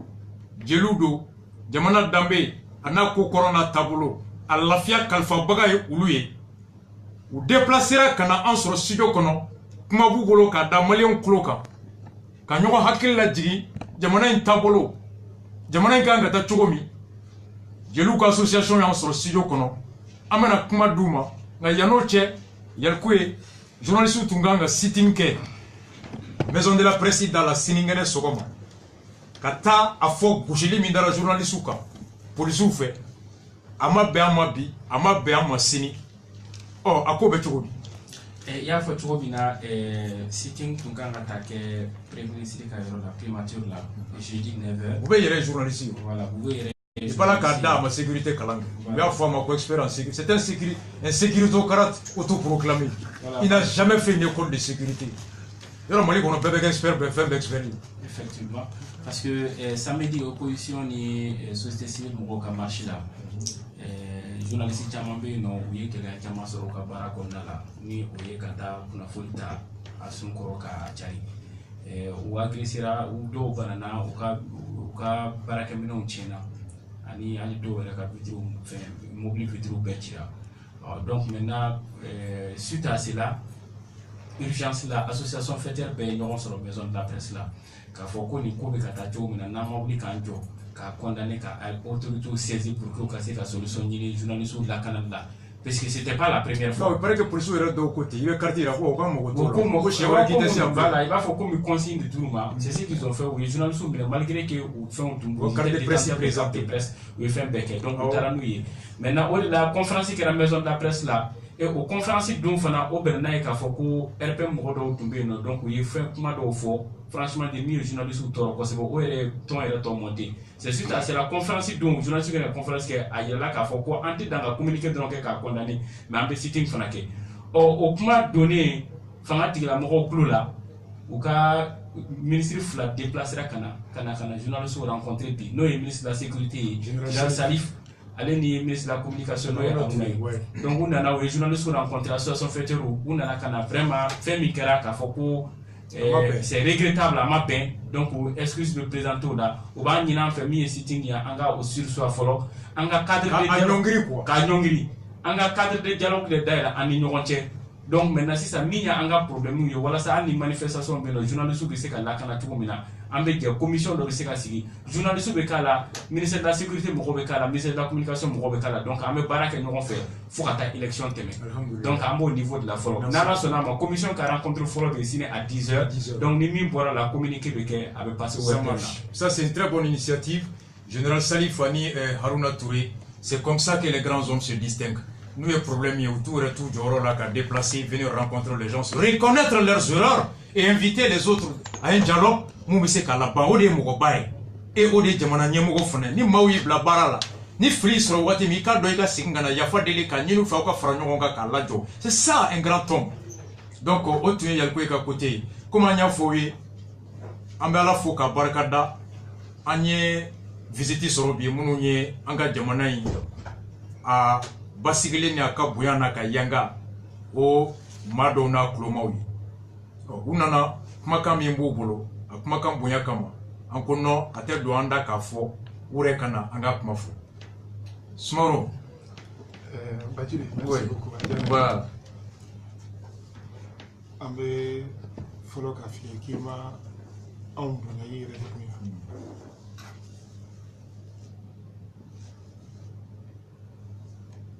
jeludo jamana dambe anako corona tabulo alafia kalfa bagaye uluye ou déplacera kana en soro studio kono kuma bugolo ka da malien kloka ka nyoko hakilla jigi jamana in tabulo jamana ganga ta chogomi jelu ka association yan soro studio kono amana kuma duma nga yanoche yalkwe journaliste Tunganga sitting ke maison de la presse dans la Siningene Sogoma kata afo boucheli mindara journaliste ka police fait ama be ama sini oh akobe chogoni ya fa chogobi na sitting Tunganga take prévenir ka la primature là jeudi 9h vous voyez les journalistes voilà vous voyez c'est pas la cadre ma sécurité kalang il y a fois ma expérience c'est un sécurité autoproclamé il n'a jamais fait une école de sécurité il y a un on a bébé expert effectivement parce que samedi opposition ni société civile mo ka marché là journaliste chamambe no uye ke ga chama soro ka barakonna là ni uye kata kuna fulta asunkoro ka achari u agresira u do banana u ka barakemino chena ani do ka vidéo mobile vidéo betira donc maintenant suite à cela urgence là association fêtière ben non sur la maison de la presse là ka foko ni ko be kata jo mina na mobile kanjo ka condamner ka autorité saisie pour que ka c'est la solution ni journaliste la Canada parce que c'était pas la première fois. Non, il paraît que pour ceux de côté, il est quartier là, il va faut comme consigne de tout le monde. C'est ce qu'ils ont fait. Les journalistes malgré que au fond tout le monde présenté presse, il fait un bec. Donc on t'a nous. Maintenant la conférence qui est la maison de la presse là. Et aux conférences dont fana au Bernay Kafoko, RPM Modo Tumbeno, donc il fait comment fort, franchement des milliers de journalistes ou tort, parce que où est ton et ton monté. C'est suite à la conférence dont journaliste qui est la conférence qui est à Yala Kafoko, anti dans la communiqué de l'enquête à condamner, mais en sitting fanake. Au comment donné, fanati la mort plus là, ou cas ministre Flat déplacera Kana, journaliste ou rencontré, puis non, le ministre de la Sécurité, Jean Salif. Allez ni ministre de la communication donc on a les journalistes rencontré l'association fêteur on a vraiment fait Mikera Kafoko c'est regrettable à ma peine donc excuse de présenter là on va ni en famille sitting ya anga au sursoir follow anga cadre de dialogue anga cadre de dialogue de daira ani ñogonté donc maintenant si ça minya anga problème yo wala ça ani manifestation be le journaliste bi se ka la kana tuko mina ambe je commission de se ka sigi journaliste be kala ministère de la sécurité mo be kala ministère de la communication mo be kala donc ambe baraka ñogon fait faut ta élection témé donc ambe au niveau de la forum nara sona ma commission qui rencontre forum de signé à 10h donc ni mi bora la communiquer be ke avait passé ça c'est une très bonne initiative. Général Salif Fani et Haruna Touré, c'est comme ça que les grands hommes se distinguent. Nous, le problème est autour et tout, Joro là, qu'à déplacer, venir rencontrer les gens, reconnaître leurs erreurs et inviter les autres à un dialogue. Nous, c'est qu'à la bas, on est Mogobaye. Et on est Jamananya Mogofone, ni Maui Blabarala, ni Flis sur Watimika, Doika Singana, Yafa Delika, ni nous Fauka Franonga Kalajo. C'est ça un grand homme. Donc, au tout, il y a le côté. Comment il y a fouillé, Ambala Foka Barkada, Agnès. Visiter Sorobi, Mounounier, Anga Jamanaï, à Basigile Niaka Bouyana Kayanga, au Madonna Klomaui. Unana, Makami Mbobolo, à Makam Bouyakama, en connaissant à tel Douanda Kafo, Urekana, Anga Mafo. Smoro. Merci beaucoup. Voilà. Ambe Folokafi, qui m'a envoyé réveillé.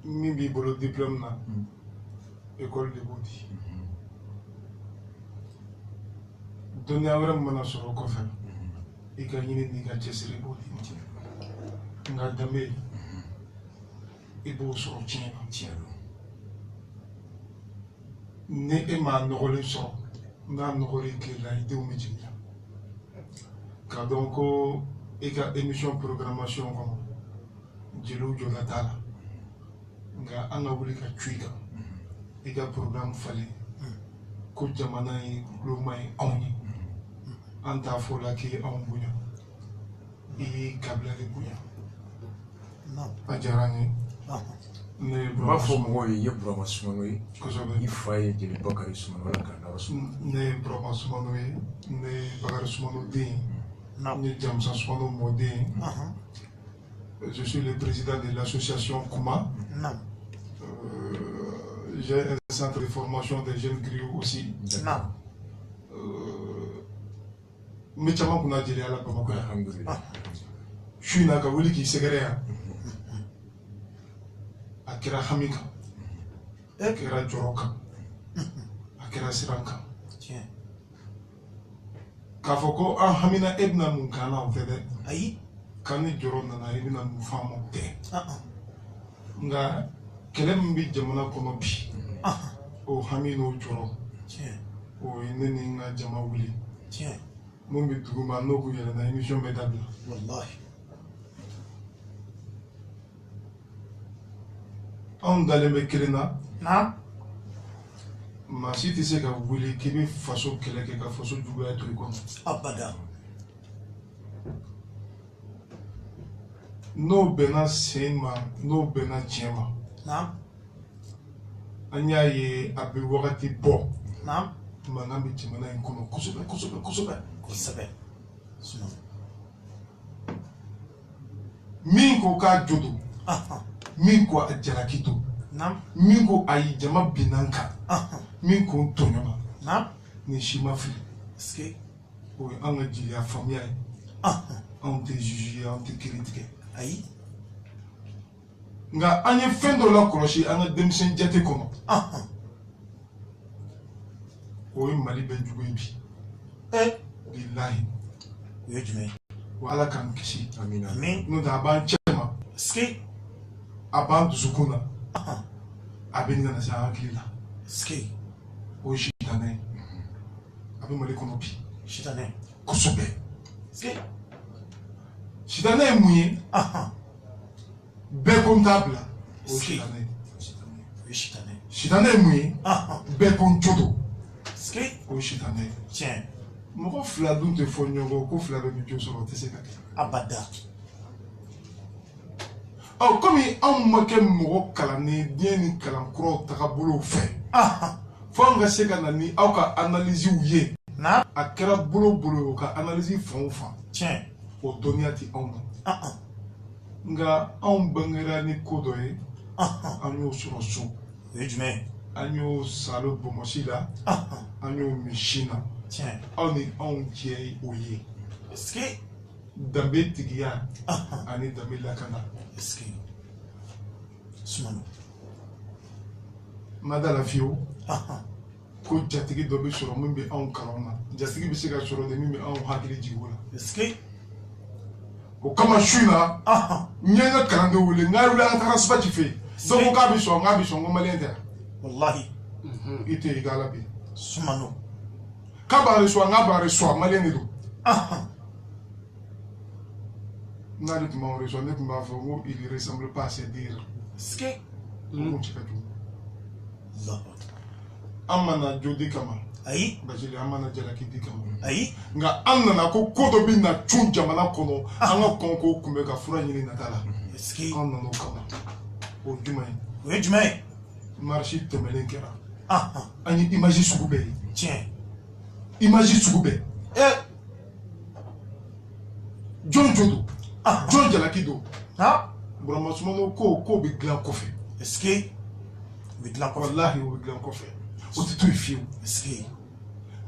Mimbi bolo diplôme na école de Bodi. Donné à vraiment mana soro kofa. Et quand il ni ga chesiri Bodi. Nga damé. Et bo soro tien. Ne ema nogole soro. Na nogole ke la idée au métier. Car donc et ka émission programmation comme Djelo Jonathan. Nga anga wuli ka cuika i ka programme fale ko jamana ye loma ye anw ye an t'a fɔ la k'i anw bonya i ye kabila de bonya a diyara n ye ne ye b'a fɔ mɔgɔw ye i ye Burama Sumano ye kosɛbɛ i fa ye Jeli Bakari Sumano ala k'a n'ala sɔnna ne ye Burama Sumano ye ne ye Bakari Sumano den ne ye Jamusa Sumano mɔden je suis le président de l'association Kouma. J'ai un centre de formation des jeunes griots aussi. Mais tu m'as dit à la Bamako. Je suis un Kawili qui s'est créé. Akira Hamika. Akira Joroka. Akira Siranka. Kafoko a Hamina Ebna Munkana en fait. Aïe. Kani joro nana ibina mufamo te nga kelem bi jamana kono bi o hamino joro o ineni nga jama wuli mo bi duguma noku yele na émission be dabla wallahi on dale be kelena na ma si ti se ka wuli ki bi faso keleke ka faso juga to ko abada no bena sema no bena chema na anya ye abi wakati bo na mana bi chema en kono kusobe min ko ka jodo min ko ajarakito na min ko ayi jama binanka min ko tonyama na ni shima fi ske o anga jiya famia on te juger on te critiquer. Aïe. nga an ye fɛn dɔ la kɔlɔsi an ka denmisɛn jate kɔnɔ o ye Mali bɛɛ jugu ye bi bilahi o ye jumɛn wa Ala k'an kisi amina n'o tɛ a b'an cɛ ma a b'an dusukun na a bɛ nin kana se an hakili la o ye sitanɛ ye a bɛ Mali kɔnɔ bi sitanɛ kosɛbɛ sitanɛ ye mun ye bɛɛ ko n t'a bila o ye sitanɛ ye sitanɛ ye mun ye bɛɛ ko n jo don o ye sitanɛ ye tiɲɛ mɔgɔ fila dun tɛ fɔ ɲɔgɔn kɔ ko fila bɛ ni jo sɔrɔ o tɛ se ka kɛ abada komi anw ma kɛ mɔgɔ kalannen diɲɛ ni kalankuraw tagabolow fɛ fo an ka se ka na ni aw ka analysew ye a kɛra bolo bolo o ka analyse fan o fan tiɲɛ o dɔnniya tɛ anw na nka anw bangera ni ko dɔ ye an y'o sɔrɔ so o ye jumɛn an y'o salo bɔnmɔsi la an y'o min sin na aw ni anw cɛ o ye danbe tigiya ani danbe lakana ma da la fiyewu ko jatigi dɔ bɛ sɔrɔ min bɛ anw kalan na jatigi bɛ se ka sɔrɔ de min bɛ anw hakili jigin o la o kama su in na n ye n ka kalandenw wele n k'a wele an taara Sibaji fɛ yen dɔw ko k'a bɛ sɔn ko maliyɛn tɛ wallahi i tɛ yen i k'Ala bi sumano k'a b'a reçoit n k'a b'a reçoit maliyɛn de don n'ale tun b'anw reçoit ne tun b'a fɔ ko il ressemble pas à ses dires o kun cɛ ka jugu an mana jo di kama ayi Bajili an mana jalaki di kama ayi nka an nana ko dɔ bɛ na cun jamana kɔnɔ an ka kɔn k'o kunbɛ ka fura ɲini nata la an nana o kama o ye jumɛn ye o ye jumɛn ye marche tɛmɛnen kɛra an ye image sugu bɛɛ ye tiɲɛ image sugu bɛɛ jɔn jo don jɔn jalaki don Burama Sumano ko bɛ dilan kɔfɛ o bɛ dilan kɔfɛ walahi o bɛ dilan kɔfɛ o tɛ to yen fiyewu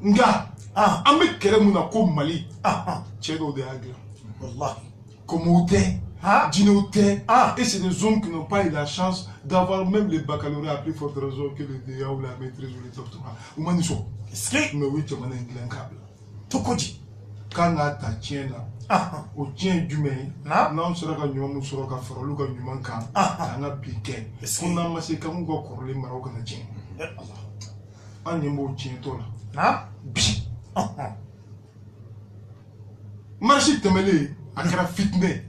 nka an bɛ kɛlɛ mun na ko Mali cɛ dɔw de y'a dilan wallahi comme tɛ jinɛw tɛ et c'est des hommes qui n'ont pas eu la chance d'avoir même le baccalauréat à plus forte raison que le DEA ou la maîtrise ou le doctorat u ma nin sɔrɔ mais u ye jamana in dilan k'a bila cogo di k'an k'a ta tiɲɛ na o tiɲɛ ye jumɛn ye n'an sera ka ɲuman min sɔrɔ ka fara olu ka ɲuman kan k'an ka bi kɛ ko n'an ma se k'an k'u ka kɔrɔlen mara o kana tiɲɛ an ɲɛ b'o tiɲɛtɔ la bi marche tɛmɛlen a kɛra fitinɛ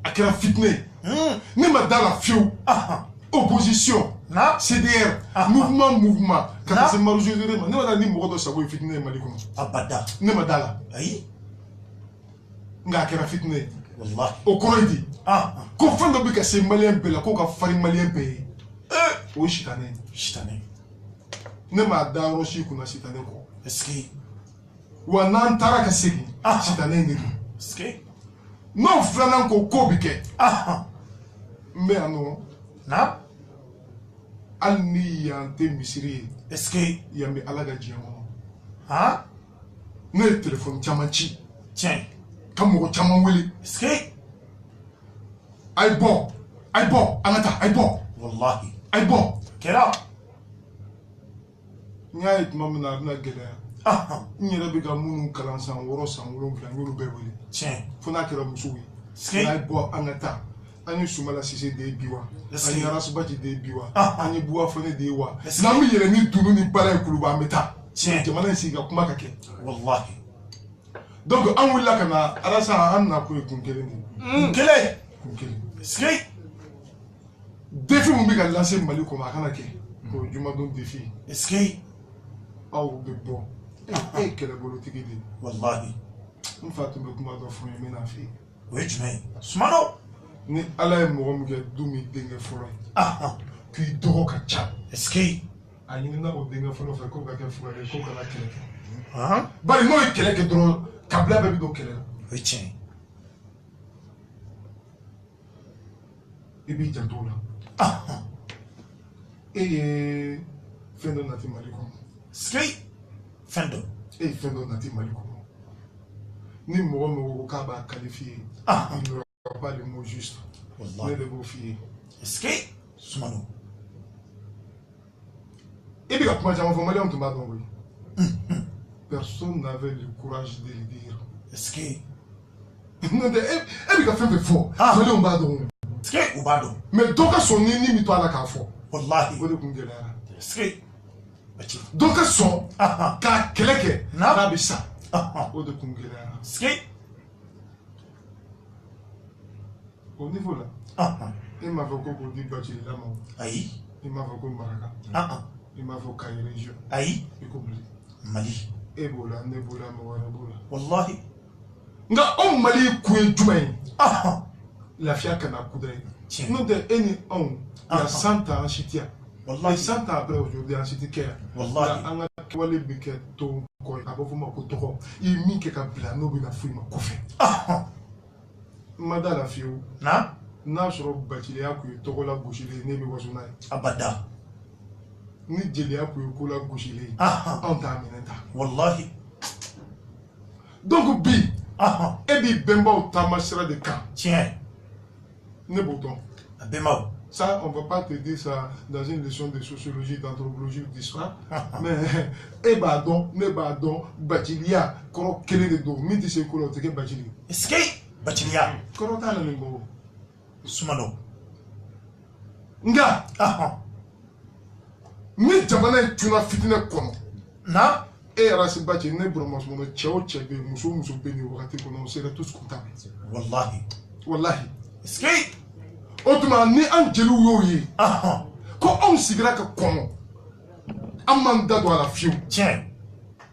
a kɛra fitinɛ ne ma da la fiyewu opposition CDR mouvement ka taa se marche ma ne ma da ni mɔgɔ dɔ sago ye fitinɛ ye Mali kɔnɔ abada ne ma da la ayi nka a kɛra fitinɛ ye o kɔrɔ ye di ko fɛn dɔ bɛ ka se maliyɛn bɛɛ la ko ka farin maliyɛn bɛɛ ye o ye sitanɛ ne m'a da yɔrɔ si kunna sitanɛ kɔ wa n'an taara ka segin sitanɛ de don n'o filanan ko bɛ kɛ n bɛ yan nɔ hali ni yan tɛ misiri ye yan bɛ Ala ka diɲɛ kɔnɔ ne ye telefɔni caman ci ka mɔgɔ caman wele a ye bɔ an ka taa a ye bɔ wallahi a ye bɔ kɛra n y'a ye tuma min na a bɛna gɛlɛya n yɛrɛ bɛ ka minnu kalan san 6 san 7 n y'olu bɛɛ wele fo n'a kɛra musow ye a ye bɔ an ka taa an ye Sumala Sise de ye bi wa an ye Arasubaji de ye bi wa an ye Buwa Fane de ye wa n'an bɛ yɛlɛ ni dunu ni bala ye Kuluba an bɛ taa jamana in sigi ka kuma ka kɛ wallahi donc an wulila ka na Alasan an na kun ye kun kelen de ye kun kelen défi mun bɛ ka lancer Mali kɔnɔ a kana kɛ o ye jumadon défi aw bɛ bɔ e ye kɛlɛbolotigi de ye wallahi n fa tun bɛ kuma dɔ fɔ n ye n bɛna f'i ye o ye jumɛn ye Sumano ni Ala ye mɔgɔ min kɛ du min denkɛ fɔlɔ ye k'i dɔgɔ ka ca a ɲinina o denkɛ fɔlɔ fɛ k'o ka kɛ fugari ye k'o kana kɛlɛ kɛ bari n'o ye kɛlɛ kɛ dɔrɔn kabila bɛɛ bɛ don kɛlɛ la o ye tiɲɛ i b'i janto o la e ye fɛn dɔ nati Mali kɔnɔ fɛn dɔ e ye fɛn dɔ nati Mali kɔnɔ ni mɔgɔ mɔgɔ ko k'a b'a qualifier il n'aura pas le mot juste ne de b'o f'i ye Est-ce que Soumano? Et puis, quand je suis malien, personne n'avait le courage de le dire. Est-ce que. Et puis, quand fait fort, malien, on va donc. Est-ce que ou bado? Mais donc, son ennemi, toi, là, qu'à fort. Wallahi. Est-ce que. Donc, son, qu'à quelqu'un, n'a pas ça. Est-ce que. Au niveau là, il m'a fait qu'on dit Bachili là, aïe, il m'a fait qu'on Maraka, il m'a fait qu'on région, aïe, il compris. Mali, Ebola, Nebola, Mawarabola. Wallahi, nga on Mali koué Djoumaï, la fia kana koudai. Nous de eni on, il y a 100 ans en Chitia. Wallahi, 100 ans après aujourd'hui en Chitia. Wallahi, on a kwale biket to koy, abofu ma kotoko, il mi ke kabla no bina fui ma kofe. Madala fiou. Na? Na soro Bachili ya kuy tokola gushile ne bi wasuna. Abada. Ni jeli ya kuy kola gushile. On ta minenta. Wallahi. Donc bi. Et bi bemba ou tamasra de camp. Tiens. Ne bouton. Bemba. Ça, on ne va pas te dire ça dans une leçon de sociologie, d'anthropologie ou d'histoire. Mais, ne badon, Bachilia, koro kele de do, midi se kolo teke Bachili. Est-ce que Bachilia? Koro ta na ningo. Soumano. Nga. Ni jamana tuna fitina kono. Na? Et rasi Bachili ne bromos mono chao chebe muso beni wakati kono, on serait tous contents. Wallahi. Wallahi. Est-ce que autrement ni an jeli yo yi ko on sigira ka kono amman da do ala fiu tiens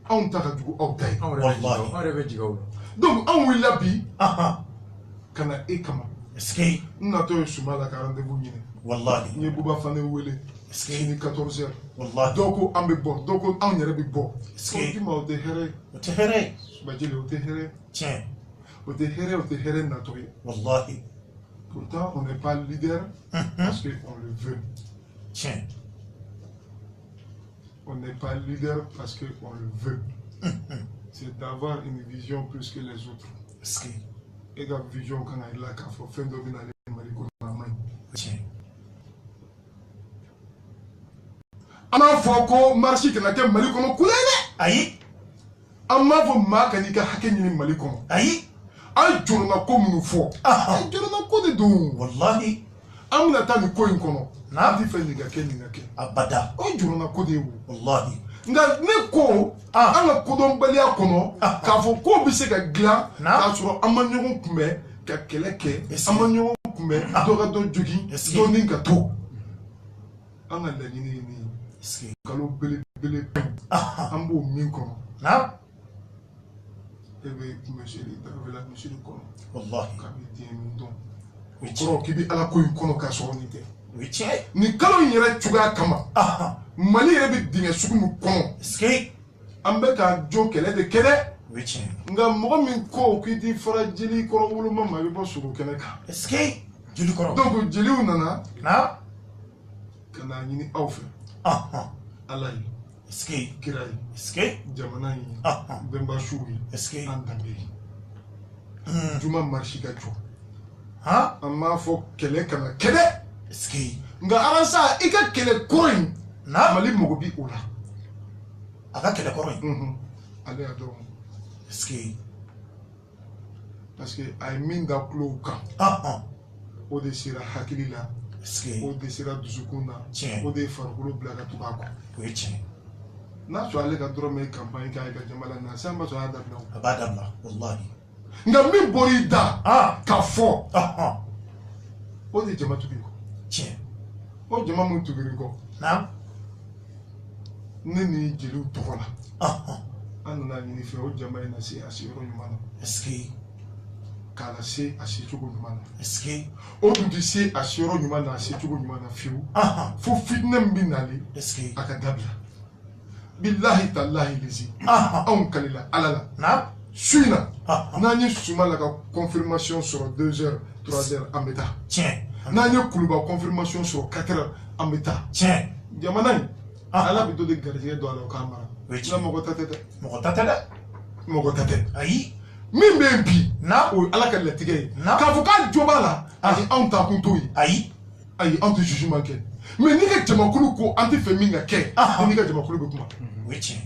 on ta ka dugu aw tay wallahi on rebe jigaw donc on willa bi kana e kama est-ce que na to sumala ka rendez-vous ni wallahi ni buba fane wele est-ce que ni 14h wallahi donc ambe bo donc on yere bi bo est-ce que ma de here ba jeli o te here tiens o te here na to wallahi. Pourtant, on n'est pas leader parce qu'on le veut. Tiens. On n'est pas leader parce qu'on le veut. C'est d'avoir une vision plus que les autres. Et la vision quand on a là, quand on fait de venir à la tiens. On a fait marché qui n'a qu'un mali comme coulé. Aïe. On a fait marquer qui n'a qu'un mali comme. Aïe. Ay jorona ko munu fo ay jorona ko de don wallahi amna ta ni ko in kono na di fe ni ga ken ni ga ken abada o jorona ko de wo wallahi nga ne ko ana ko don bali akono ka fo ko bi se ga gla ka soro amanyo kumbe ka keleke amanyo kumbe do ga do jogi do ni ga to anga la ni kalo bele ambo min kono na monsieur le Kono. Wallahi. Oui, qui dit à la couille Kono Kassonité. Oui, tiens. Ni Kalo yere Tchouga Kama. Mali rebe dingue Sougou Kono. Ski. Ambeka Joe Kele de Kele. Oui, tiens. Nga Momin Ko qui dit Fora Djeli Koro Wuluma Mabibo Sougou Keneka. Ski. Djeli Koro. Donc Djeli Unana. Na. Kana Nini Aufe. Alaï. Ski. Kirai. Ski. Jamanaï. Bemba Choui. Ski. Andambi. Juma Marchigacho. Ha? Amma fo kele kana kele. Ski. Nga aransa ika kele coin. Na. Mali mogobi ola. Aka kele coin. Allez adore. Ski. Parce que I mean da cloka. O de sira hakilila. Ski. O de sira dusukuna. O de farkulo blaga tubako. Oui, tiens. Na so ale ka drome campagne ka ga jamala na samba so ada bla. Abada bla, wallahi. Nga mi borida ka fo. O de jama tubiko. Tiens. O jama mu tubiko. Na. Nini jelu tokola. Anu na ni fe o jama ina si asiro nyumana. Ski. Kala se asichugo nyumana. Ski. O du se asiro nyumana asichugo nyumana fiu. Fo fitnem binali. Ski. Akadabla. Billahi tallahi lizi. On kalila alala. Na. Suina. Nani suma la confirmation sur 2h, 3h en méta. Tiens. Nani kuluba confirmation sur 4h en méta. Tiens. Diamanai. Ala bido de gardien do ala kamara. Oui. Na mogo tatete. Mogo tatete. Mogo tatete. Aïe. Min bempi. Na. O ala ka latige. Na. Ka fuka jobala. Ani on ta kuntoyi. Aïe. ayi an tɛ jugement kɛ mais n'i ka jamakulu ko an tɛ fɛ min ka kɛ n'i ka jamakulu bɛ kuma o ye tiɲɛ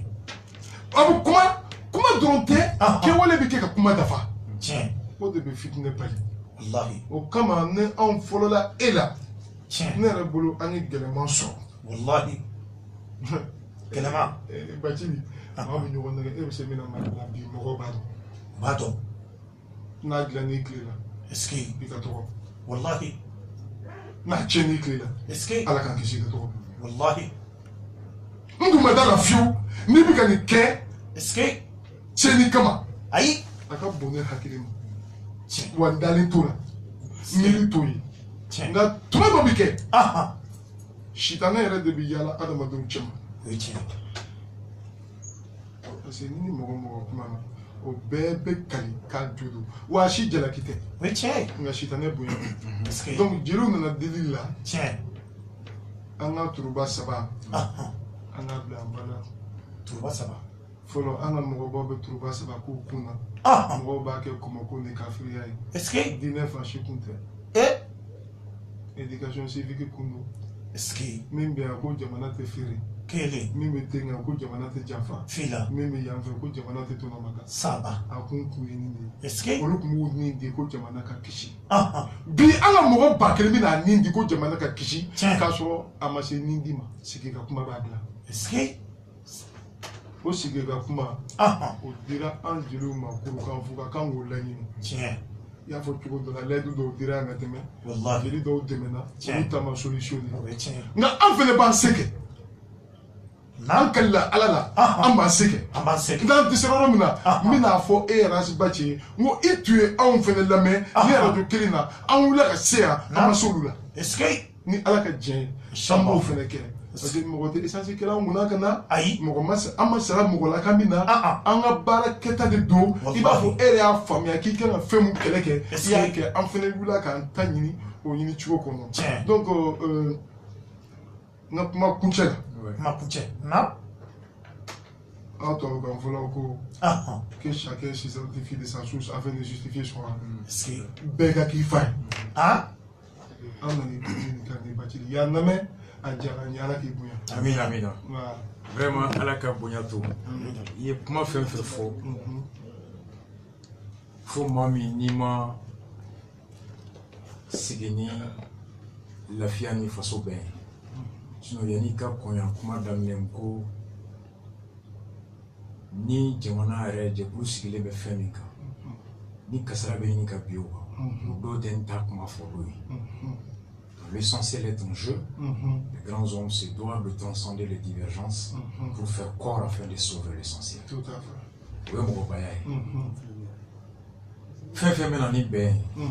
a bɛ kuma dɔrɔn tɛ kɛwale bɛ kɛ ka kuma dafa tiɲɛ o de bɛ fitinɛ bali wallahi o kama ni anw fɔlɔla e la tiɲɛ ne yɛrɛ bolo an ye gɛlɛman sɔrɔ wallahi gɛlɛman Bacili an bɛ ɲɔgɔn nɛgɛ e bɛ se min na Mali la bi mɔgɔw b'a dɔn n'a dilanni tile la est-ce que i ka tɔgɔ wallahi n'a tiɲɛni tile la est-ce que ala k'an kisi i ka tɔgɔ wallahi n tun ma da la fiyewu n'i bɛ ka nin kɛ est-ce que tiɲɛni kama ayi a ka bon ne hakili ma wa n dalen t'o la miiri t'o ye nka tuma dɔ bɛ kɛ sitanɛ yɛrɛ de bɛ yaala adamadenw cɛma o ye tiɲɛ parce que ni mɔgɔ kuma na o bɛɛ bɛ kali k'a jo don wa a si jalaki tɛ o ye tiɲɛ nka sitanɛ bonya donc jeliw nana delili la tiɲɛ an ka turuba saba an k'a bila an bala turuba saba fɔlɔ an ka mɔgɔbaw bɛ turuba saba k'u kun na mɔgɔw b'a kɛ kɔmɔko ni kafiriya ye est-ce que diinɛ fan si kun tɛ éducation civique kun don est-ce que min bɛ yan ko jamana tɛ feere kelen min bɛ den kan ko jamana tɛ janfa fila min bɛ yan fɛ ko jamana tɛ tɔnɔmaka saba a kun kun ye nin de ye est-ce que olu tun b'u nin di ko jamana ka kisi bi an ka mɔgɔ ba kelen bɛ n'a nin di ko jamana ka kisi k'a sɔrɔ a ma se nin di ma sigi ka kuma b'a dilan est-ce que o sigi ka kuma o dira an jeliw ma kurukan fo ka kan k'o laɲini tiɲɛ i y'a fɔ cogo dɔ la layidu dɔw dira yan ka tɛmɛ wallahi jeli dɔw dɛmɛna olu ta ma solution ye o ye tiɲɛ nka an fɛnɛ b'an se kɛ n'an kalila ala la an b'an se kɛ n'an tɛ se yɔrɔ min na n bɛn'a fɔ e yɛrɛ asiba ci ye n ko i tun ye anw fɛnɛ lamɛn ni arajo kelen na an wulila ka se yan an ma se olu la ni ala ka diɲɛ ye an b'o fɛnɛ kɛ parce que mɔgɔ tɛ essence kɛla an kunna ka na mɔgɔ ma an ma sara mɔgɔ la k'an bɛ na an ka baara kɛta de don i b'a fɔ e yɛrɛ y'a faamuya k'i kan ka fɛn mun kɛlɛ kɛ i y'a kɛ an fɛnɛ wulila k'an ta ɲini o ɲini cogo kɔnɔ donc n ka kuma kuncɛ la kuma kuncɛ na an tubabukan fɔlaw ko que chacun s'identifie de sa source afin de justifier son rang bɛɛ ka k'i fa ye an nana nin kan nin Bacili y'an lamɛn a diyara n ye ala k'i bonya amina vraiment ala ka bonya to i ye kuma fɛn fɛn fɔ fo maa min n'i ma sigi ni lafiya ni faso bɛn sinon yanni ka kɔnya kuma daminɛ ko ni jamana yɛrɛ jɛkulu sigilen bɛ fɛn min kan ni kasara bɛ ɲini ka bin o kan dɔw tɛ n ta kuma fɔ olu ye. L'essentiel est en jeu. Les grands hommes se doivent de transcender les divergences pour faire corps afin de sauver l'essentiel. Tout à fait. Oui, mon papa. Fɛn bɛ na ni bɛn ye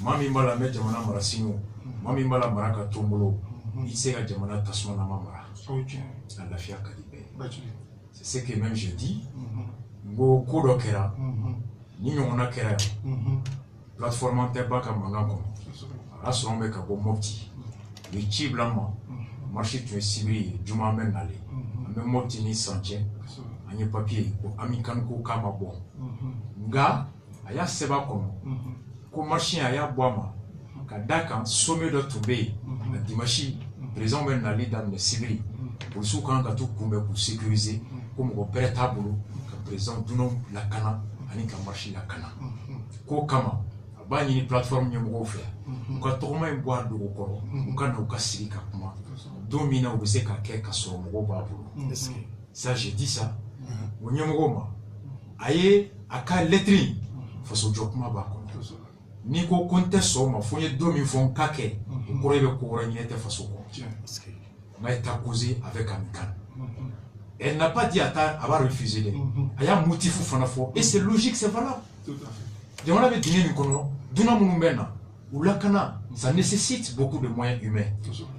maa min b'a la n bɛ jamana mara sini maa min b'a la mara ka to n bolo i tɛ se ka jamana tasuma nama mara a lafiya ka di bɛɛ ye c'est ce que même je dis n ko ko dɔ kɛra ni ɲɔgɔnna kɛra yan plateforme tɛ ba ka mankan kɔnɔ a y'a sɔrɔ an bɛ ka bɔ Mopti u ye ci bila n ma marché tun ye sibiri ye juma an bɛ nalen an bɛ Mopti ni Sancɛ an ye papier ko Ami Kane ko k'a ma bɔ nka a y'a sɛbɛn a kɔnɔ ko marché a y'a bɔ a ma ka d'a kan sommet dɔ tun bɛ yen nka dimanche président bɛ nali daminɛ sibiri polisiw kan ka t'u kunbɛn k'u sécuriser ko mɔgɔ bɛrɛ t'a bolo ka président dunanw lakana ani ka marché lakana k'o kama a b'a ɲini plateforme ɲɛmɔgɔw fɛ u ka tɔgɔma in bɔ a dogo kɔrɔ u ka na u ka sigi ka kuma don min na u bɛ se ka kɛ ka sɔrɔ mɔgɔw b'a bolo ça j'ai dit ça o ɲɛmɔgɔw ma a ye a ka lettre faso jɔ kuma b'a kɔnɔ n'i ko ko n tɛ sɔn o ma fo n ye don min fɔ n k'a kɛ o kɔrɔ i bɛ ko wɛrɛ ɲini tɛ faso kɔ n ka état causé avec Ami Kane elle n'a pas dit à va refuser dɛ a y'a motif fana fɔ et c'est logique c'est valable jamana bɛ dingɛ min kɔnɔ dunan minnu bɛ na u lakana ça nécessite beaucoup de moyens humains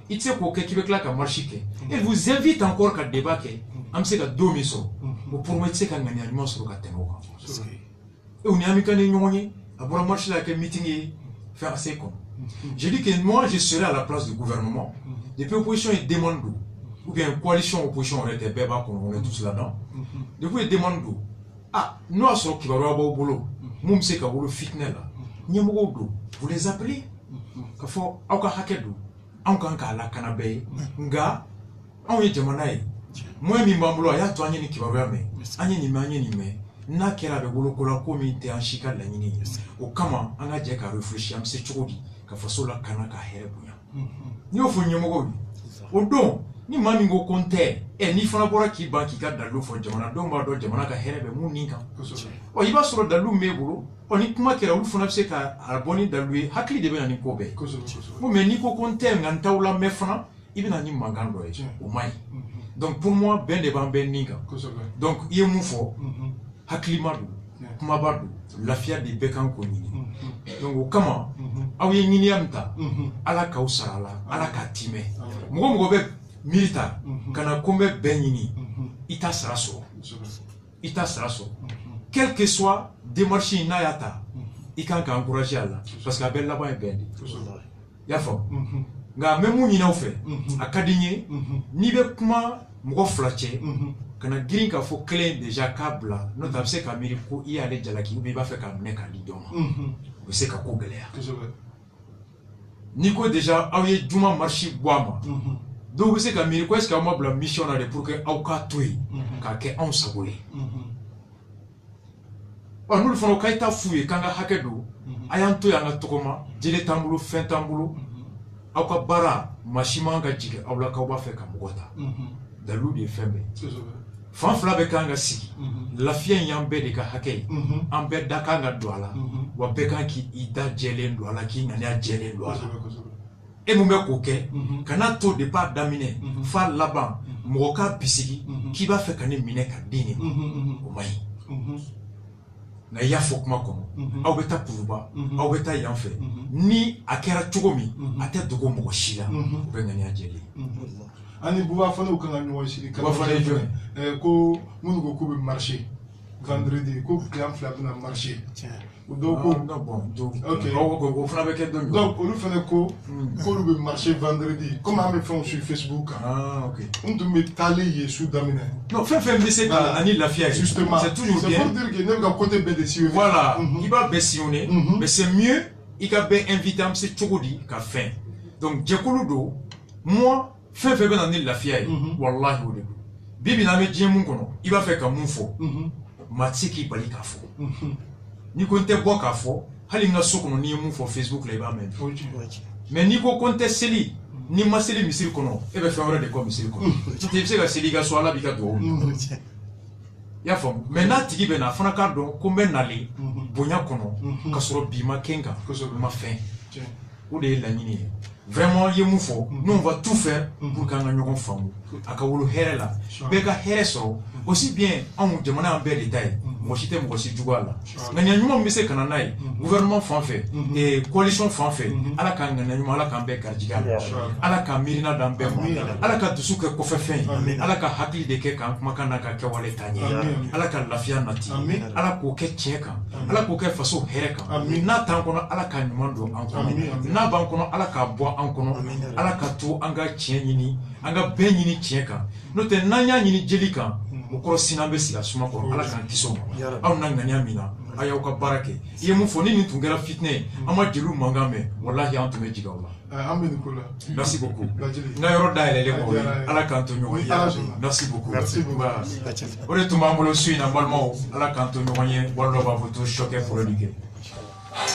i tɛ se k'o kɛ k'i bɛ tila ka marche kɛ elle vous invite encore ka débat kɛ an bɛ se ka don min sɔrɔ o pour moi i tɛ se ka ŋaniya ɲuman sɔrɔ ka tɛmɛ o kan et ni Ami Kane ye ɲɔgɔn ye a bɔra marche la kɛ meeting ye fɛn assez kɔnɔ j'ai dit que moi je serai à la place du gouvernement depuis opposition ye demande do ou bien coalition opposition yɛrɛ tɛ bɛɛ b'a kɔnɔ on est tous là-dedans depuis ye demande do n'o y'a sɔrɔ kibaruya b'aw bolo mun bɛ se ka wolo fitinɛ la ɲɛmɔgɔw do vous les appelez k'a fɔ aw ka hakɛ do an kan k'a lakana bɛɛ ye nka anw ye jamana ye moyen min b'an bolo a y'a to an ye nin kibaruya mɛn an ye nin mɛn an ye nin mɛn n'a kɛra a bɛ wolo ko la ko min tɛ an si ka laɲini ye o kama an ka jɛ ka réfléchir an bɛ se cogo di ka faso lakana ka hɛrɛ bonya n'i y'o fɔ ɲɛmɔgɔw ye o don ni maa min ko ko n tɛ n'i fana bɔra k'i ban k'i ka dalilu fɔ jamanadenw b'a dɔn jamana ka hɛrɛ bɛ mun ni kan i b'a sɔrɔ dalilu min b'e bolo ni kuma kɛra olu fana bɛ se ka a bɔ ni dalilu ye hakili de bɛ na ni ko bɛɛ ye mais n'i ko ko n tɛ nka n t'aw lamɛn fana i bɛ na ni mankan dɔ ye o man ɲi donc pour moi bɛn de b'an bɛɛ ni kan donc i ye mun fɔ hakilima don kumaba don lafiya de bɛɛ kan k'o ɲini donc o kama aw ye ɲiniya min ta ala k'aw sara la ala k'a timɛ mɔgɔ mɔgɔ bɛ miiri ta ka na ko n bɛ bɛn ɲini i t'a sara sɔrɔ i t'a sara sɔrɔ quel que soit démarche in n'a y'a ta i kan ka encourager a la parce que a bɛ laban ye bɛn de i y'a faamu nka n bɛ mun ɲini aw fɛ a ka di n ye n'i bɛ kuma mɔgɔ fila cɛ kana girin k'a fɔ kelen déjà k'a bila n'o tɛ a bɛ se ka miiri ko i y'ale jalaki ou bien i b'a fɛ k'a minɛ k'a di dɔ ma o bɛ se ka ko gɛlɛya n'i ko déjà aw ye juma marche bɔ a ma dɔw bɛ se ka miiri ko est-ce que aw ma bila mission na de pour que aw k'a to yen k'a kɛ anw sago ye n'olu fana k'a ta f'u ye k'an ka hakɛ don a y'an to yen an ka tɔgɔma jele t'an bolo fɛn t'an bolo aw ka baara maa si man ka jigin aw la k'aw b'a fɛ ka mɔgɔ ta dalilu de ye fɛn bɛɛ fan fila bɛ kan ka sigi lafiya in y'an bɛɛ de ka hakɛ ye an bɛɛ da kan ka don a la wa bɛɛ kan k'i da jɛlen don a la k'i ŋaniya jɛlen don a la e mun bɛ k'o kɛ kana to depuis a daminɛ f'a laban mɔgɔ k'a bisigi k'i b'a fɛ ka ne minɛ ka di ne ma o man ɲi nka i y'a fɔ kuma kɔnɔ aw bɛ taa kuruba aw bɛ taa yan fɛ ni a kɛra cogo min a tɛ dogo mɔgɔ si la o bɛ ŋaniya jɛlen ani buba fana kan ka ɲɔgɔn sigi ko minnu ko k'u bɛ marché vendredi ko client fila bɛna marché o dɔw ko o fana bɛ kɛ don donc olu fana ko k'olu bɛ marché vendredi comme an bɛ fɛnw sur Facebook kan n tun bɛ taali yen su daminɛ non fɛn fɛn bɛ se ka ani lafiya ye justement c'est toujours bien c'est pour dire que ne bɛ ka côté bɛɛ de sillonner voilà i b'a bɛɛ sillonner mais c'est mieux i ka bɛɛ invité an bɛ se cogo di ka fɛn donc jɛkulu don moi fɛn fɛn bɛ na ni lafiya ye walahi o de don bi bi in na an bɛ diɲɛ mun kɔnɔ i b'a fɛ ka mun fɔ maa tɛ se k'i bali k'a fɔ n'i ko n tɛ bɔ k'a fɔ hali n ka so kɔnɔ n'i ye mun fɔ Facebook la i b'a mɛn mais n'i ko n tɛ seli n'i ma seli misiri kɔnɔ e bɛ fɛn wɛrɛ de kɔ misiri kɔnɔ n'o tɛ i bɛ se ka seli i ka so ala b'i ka dugawu minɛ i y'a faamu mais n'a tigi bɛ na a fana k'a dɔn ko n bɛ nalen bonya kɔnɔ ka sɔrɔ bi ma kɛ n kan ma fɛn o de ye laɲini ye vraiment ye mun fɔ nous on va tout faire pour k'an ka ɲɔgɔn faamu a ka wolo hɛrɛ la bɛɛ ka hɛrɛ sɔrɔ aussi bien anw jamana y'an bɛɛ de ta ye mɔgɔ si tɛ mɔgɔ si juguya la ŋaniya ɲuman min bɛ se ka na n'a ye gouvernement fan fɛ coalition fan fɛ ala k'an ŋaniya ɲuman ala k'an bɛɛ garijigɛ a la ala ka miirina d'an bɛɛ ma ala ka dusu kɛ kɔfɛfɛn ye ala ka hakili de kɛ k'an kumakan n'a ka kɛwale taa ɲɛ ala ka lafiya nati ala k'o kɛ tiɲɛ kan ala k'o kɛ faso hɛrɛ kan n'a t'an kɔnɔ ala ka ɲuman don an kɔnɔ n'a b'an kɔnɔ ala k'a bɔ an kɔnɔ ala ka to an ka tiɲɛ ɲini an ka bɛn ɲini tiɲɛ kan n'o tɛ n'an y'a ɲini jeli kan o kɔrɔ sinan bɛ sigi a suma kɔrɔ ala k'an kisi o ma aw na ŋaniya min na a y'aw ka baara kɛ i ye mun fɔ ni nin tun kɛra fitinɛ ye an ma jeliw mankan mɛn walahi an tun bɛ jigin aw la an bɛ nin ko la merci beaucoup n ka yɔrɔ dayɛlɛlen kɔrɔ ye ala k'an to ɲɔgɔn ye merci beaucoup o de tun b'an bolo su in na balimaw ala k'an to ɲɔgɔn ye wala dɔ b'a fɔ to choqué pour le